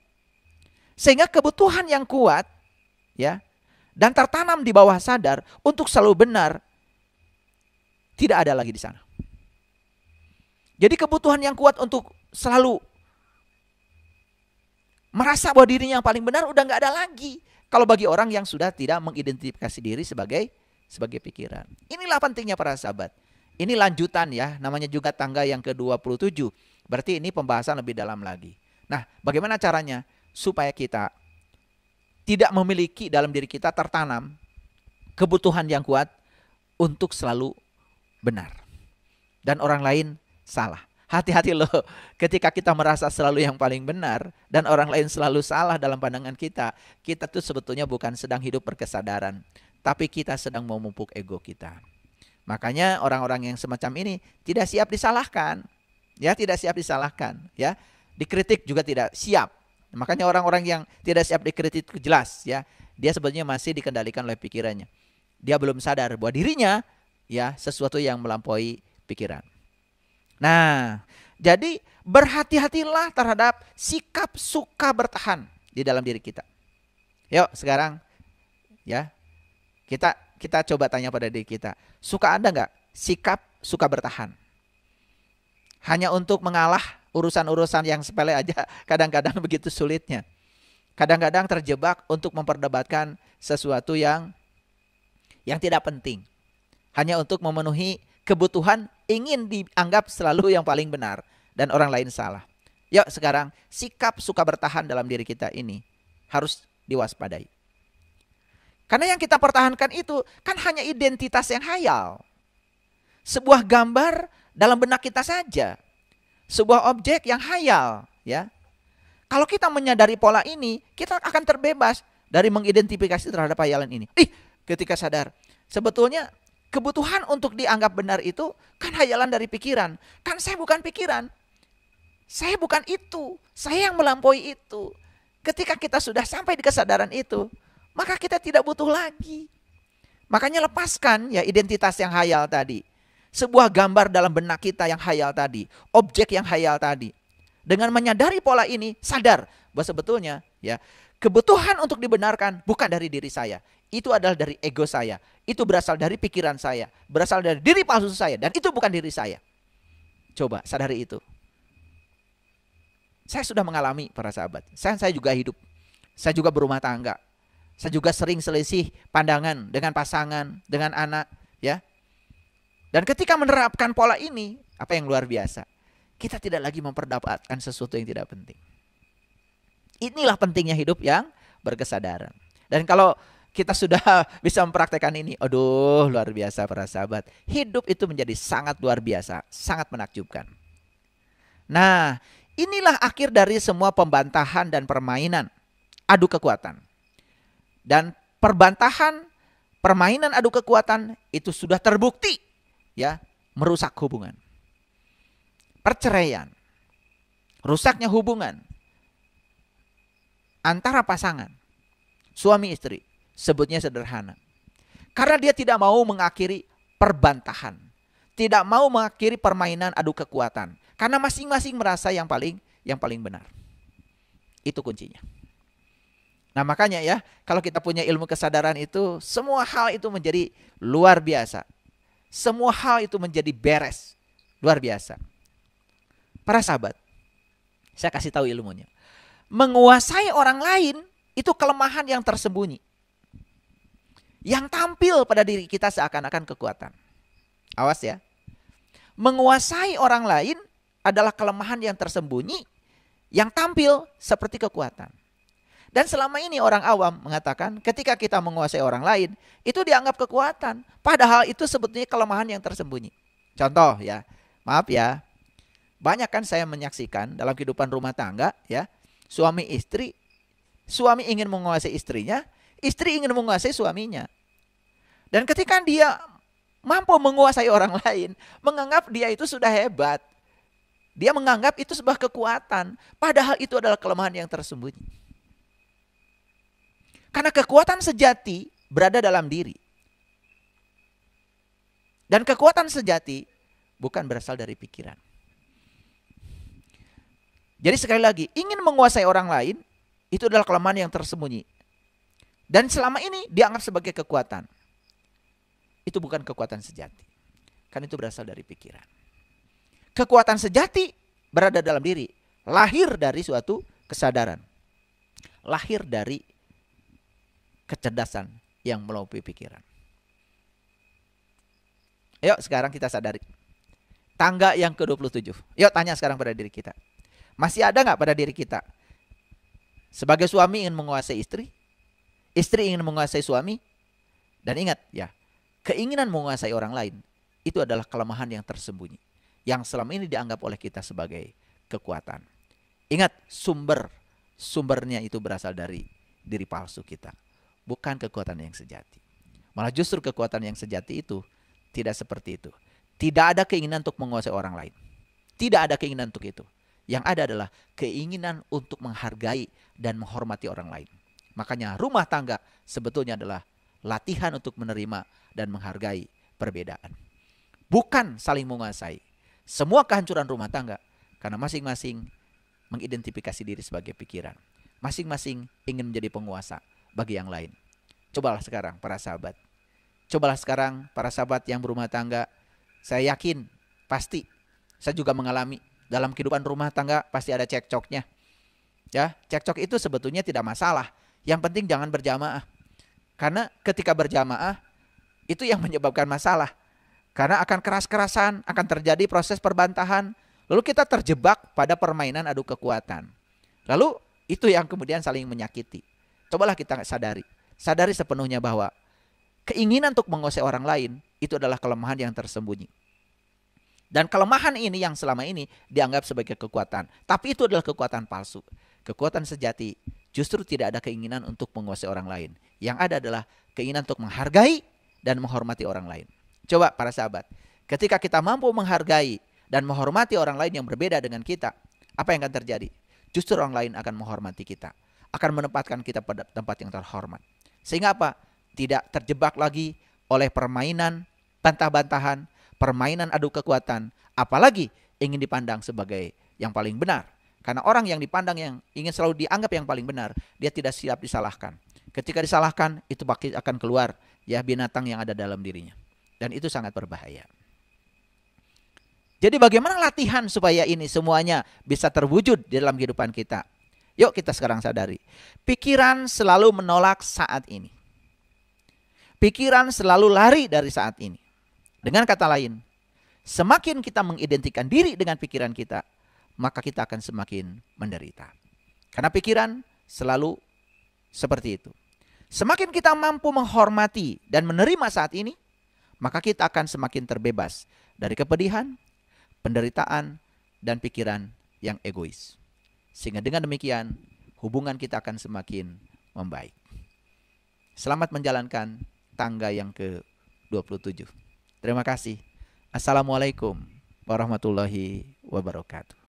Sehingga kebutuhan yang kuat ya dan tertanam di bawah sadar untuk selalu benar tidak ada lagi di sana. Jadi kebutuhan yang kuat untuk selalu merasa bahwa dirinya yang paling benar udah nggak ada lagi. Kalau bagi orang yang sudah tidak mengidentifikasi diri sebagai pikiran. Inilah pentingnya para sahabat. Ini lanjutan ya, namanya juga tangga yang ke-27. Berarti ini pembahasan lebih dalam lagi. Nah, bagaimana caranya supaya kita tidak memiliki dalam diri kita tertanam kebutuhan yang kuat untuk selalu benar. Dan orang lain salah. Hati-hati loh ketika kita merasa selalu yang paling benar dan orang lain selalu salah dalam pandangan kita. Kita tuh sebetulnya bukan sedang hidup berkesadaran, tapi kita sedang memupuk ego kita. Makanya orang-orang yang semacam ini tidak siap disalahkan. Ya, tidak siap disalahkan, ya. Dikritik juga tidak siap. Makanya orang-orang yang tidak siap dikritik jelas, ya. Dia sebetulnya masih dikendalikan oleh pikirannya. Dia belum sadar bahwa dirinya ya sesuatu yang melampaui pikiran. Nah, jadi berhati-hatilah terhadap sikap suka bertahan di dalam diri kita. Yuk sekarang ya kita coba tanya pada diri kita, suka ada nggak sikap suka bertahan? Hanya untuk mengalah urusan-urusan yang sepele aja kadang-kadang begitu sulitnya. Kadang-kadang terjebak untuk memperdebatkan sesuatu yang tidak penting. Hanya untuk memenuhi kebutuhan ingin dianggap selalu yang paling benar dan orang lain salah. Yuk sekarang sikap suka bertahan dalam diri kita ini harus diwaspadai. Karena yang kita pertahankan itu kan hanya identitas yang hayal. Sebuah gambar dalam benak kita saja. Sebuah objek yang hayal, ya. Kalau kita menyadari pola ini, kita akan terbebas dari mengidentifikasi terhadap hayalan ini. Ketika sadar, sebetulnya kebutuhan untuk dianggap benar itu kan hayalan dari pikiran. Kan saya bukan pikiran. Saya bukan itu. Saya yang melampaui itu. Ketika kita sudah sampai di kesadaran itu, maka kita tidak butuh lagi. Makanya lepaskan ya identitas yang hayal tadi. Sebuah gambar dalam benak kita yang hayal tadi. Objek yang hayal tadi. Dengan menyadari pola ini, sadar bahwa sebetulnya ya kebutuhan untuk dibenarkan bukan dari diri saya. Itu adalah dari ego saya. Itu berasal dari pikiran saya. Berasal dari diri palsu saya. Dan itu bukan diri saya. Coba sadari itu. Saya sudah mengalami para sahabat. Saya juga hidup. Saya juga berumah tangga. Saya juga sering selisih pandangan dengan pasangan, dengan anak. Ya. Dan ketika menerapkan pola ini, apa yang luar biasa? Kita tidak lagi memperdapatkan sesuatu yang tidak penting. Inilah pentingnya hidup yang berkesadaran. Dan kalau kita sudah bisa mempraktekkan ini, aduh luar biasa para sahabat. Hidup itu menjadi sangat luar biasa, sangat menakjubkan. Nah, inilah akhir dari semua pembantahan dan permainan adu kekuatan. Dan perbantahan, permainan adu kekuatan itu sudah terbukti ya, merusak hubungan. Perceraian, rusaknya hubungan antara pasangan, suami istri. Sebutnya sederhana. Karena dia tidak mau mengakhiri perbantahan. Tidak mau mengakhiri permainan adu kekuatan. Karena masing-masing merasa yang paling benar. Itu kuncinya. Nah makanya ya, kalau kita punya ilmu kesadaran itu, semua hal itu menjadi luar biasa. Semua hal itu menjadi beres. Luar biasa. Para sahabat, saya kasih tahu ilmunya. Menguasai orang lain itu kelemahan yang tersembunyi. Yang tampil pada diri kita seakan-akan kekuatan. Awas ya. Menguasai orang lain adalah kelemahan yang tersembunyi, yang tampil seperti kekuatan. Dan selama ini orang awam mengatakan ketika kita menguasai orang lain, itu dianggap kekuatan. Padahal itu sebetulnya kelemahan yang tersembunyi. Contoh ya, maaf ya. Banyak kan saya menyaksikan dalam kehidupan rumah tangga ya, suami istri, suami ingin menguasai istrinya, istri ingin menguasai suaminya. Dan ketika dia mampu menguasai orang lain, menganggap dia itu sudah hebat. Dia menganggap itu sebuah kekuatan. Padahal itu adalah kelemahan yang tersembunyi. Karena kekuatan sejati berada dalam diri. Dan kekuatan sejati bukan berasal dari pikiran. Jadi sekali lagi, ingin menguasai orang lain, Itu adalah kelemahan yang tersembunyi. Dan selama ini dianggap sebagai kekuatan. Itu bukan kekuatan sejati. Kan itu berasal dari pikiran. Kekuatan sejati berada dalam diri. Lahir dari suatu kesadaran. Lahir dari kecerdasan yang melampaui pikiran. Yuk sekarang kita sadari. Tangga yang ke-27. Yuk tanya sekarang pada diri kita. Masih ada gak pada diri kita? Sebagai suami ingin menguasai istri. Istri ingin menguasai suami. Dan ingat ya, keinginan menguasai orang lain itu adalah kelemahan yang tersembunyi, yang selama ini dianggap oleh kita sebagai kekuatan. Ingat, sumbernya itu berasal dari diri palsu kita, bukan kekuatan yang sejati. Malah justru kekuatan yang sejati itu tidak seperti itu. Tidak ada keinginan untuk menguasai orang lain. Tidak ada keinginan untuk itu. Yang ada adalah keinginan untuk menghargai dan menghormati orang lain. Makanya rumah tangga sebetulnya adalah latihan untuk menerima dan menghargai perbedaan. Bukan saling menguasai. Semua kehancuran rumah tangga karena masing-masing mengidentifikasi diri sebagai pikiran. Masing-masing ingin menjadi penguasa bagi yang lain. Cobalah sekarang para sahabat. Cobalah sekarang para sahabat yang berumah tangga. Saya yakin pasti saya juga mengalami dalam kehidupan rumah tangga pasti ada cekcoknya. Ya, cekcok itu sebetulnya tidak masalah. Yang penting jangan berjamaah. Karena ketika berjamaah itu yang menyebabkan masalah. Karena akan keras-kerasan, akan terjadi proses perbantahan. Lalu kita terjebak pada permainan adu kekuatan. Lalu itu yang kemudian saling menyakiti. Cobalah kita sadari. Sadari sepenuhnya bahwa keinginan untuk menguasai orang lain itu adalah kelemahan yang tersembunyi. Dan kelemahan ini yang selama ini dianggap sebagai kekuatan. Tapi itu adalah kekuatan palsu. Kekuatan sejati justru tidak ada keinginan untuk menguasai orang lain. Yang ada adalah keinginan untuk menghargai dan menghormati orang lain. Coba para sahabat, ketika kita mampu menghargai dan menghormati orang lain yang berbeda dengan kita, apa yang akan terjadi? Justru orang lain akan menghormati kita, akan menempatkan kita pada tempat yang terhormat. Sehingga apa? Tidak terjebak lagi oleh permainan bantah-bantahan, permainan adu kekuatan, apalagi ingin dipandang sebagai yang paling benar. Karena orang yang dipandang yang ingin selalu dianggap yang paling benar, dia tidak siap disalahkan. Ketika disalahkan, itu pasti akan keluar ya binatang yang ada dalam dirinya. Dan itu sangat berbahaya. Jadi bagaimana latihan supaya ini semuanya bisa terwujud di dalam kehidupan kita? Yuk kita sekarang sadari. Pikiran selalu menolak saat ini. Pikiran selalu lari dari saat ini. Dengan kata lain, semakin kita mengidentikan diri dengan pikiran kita, maka kita akan semakin menderita. Karena pikiran selalu seperti itu. Semakin kita mampu menghormati dan menerima saat ini, maka kita akan semakin terbebas dari kepedihan, penderitaan, dan pikiran yang egois. Sehingga dengan demikian, hubungan kita akan semakin membaik. Selamat menjalankan tangga yang ke-27. Terima kasih. Assalamualaikum warahmatullahi wabarakatuh.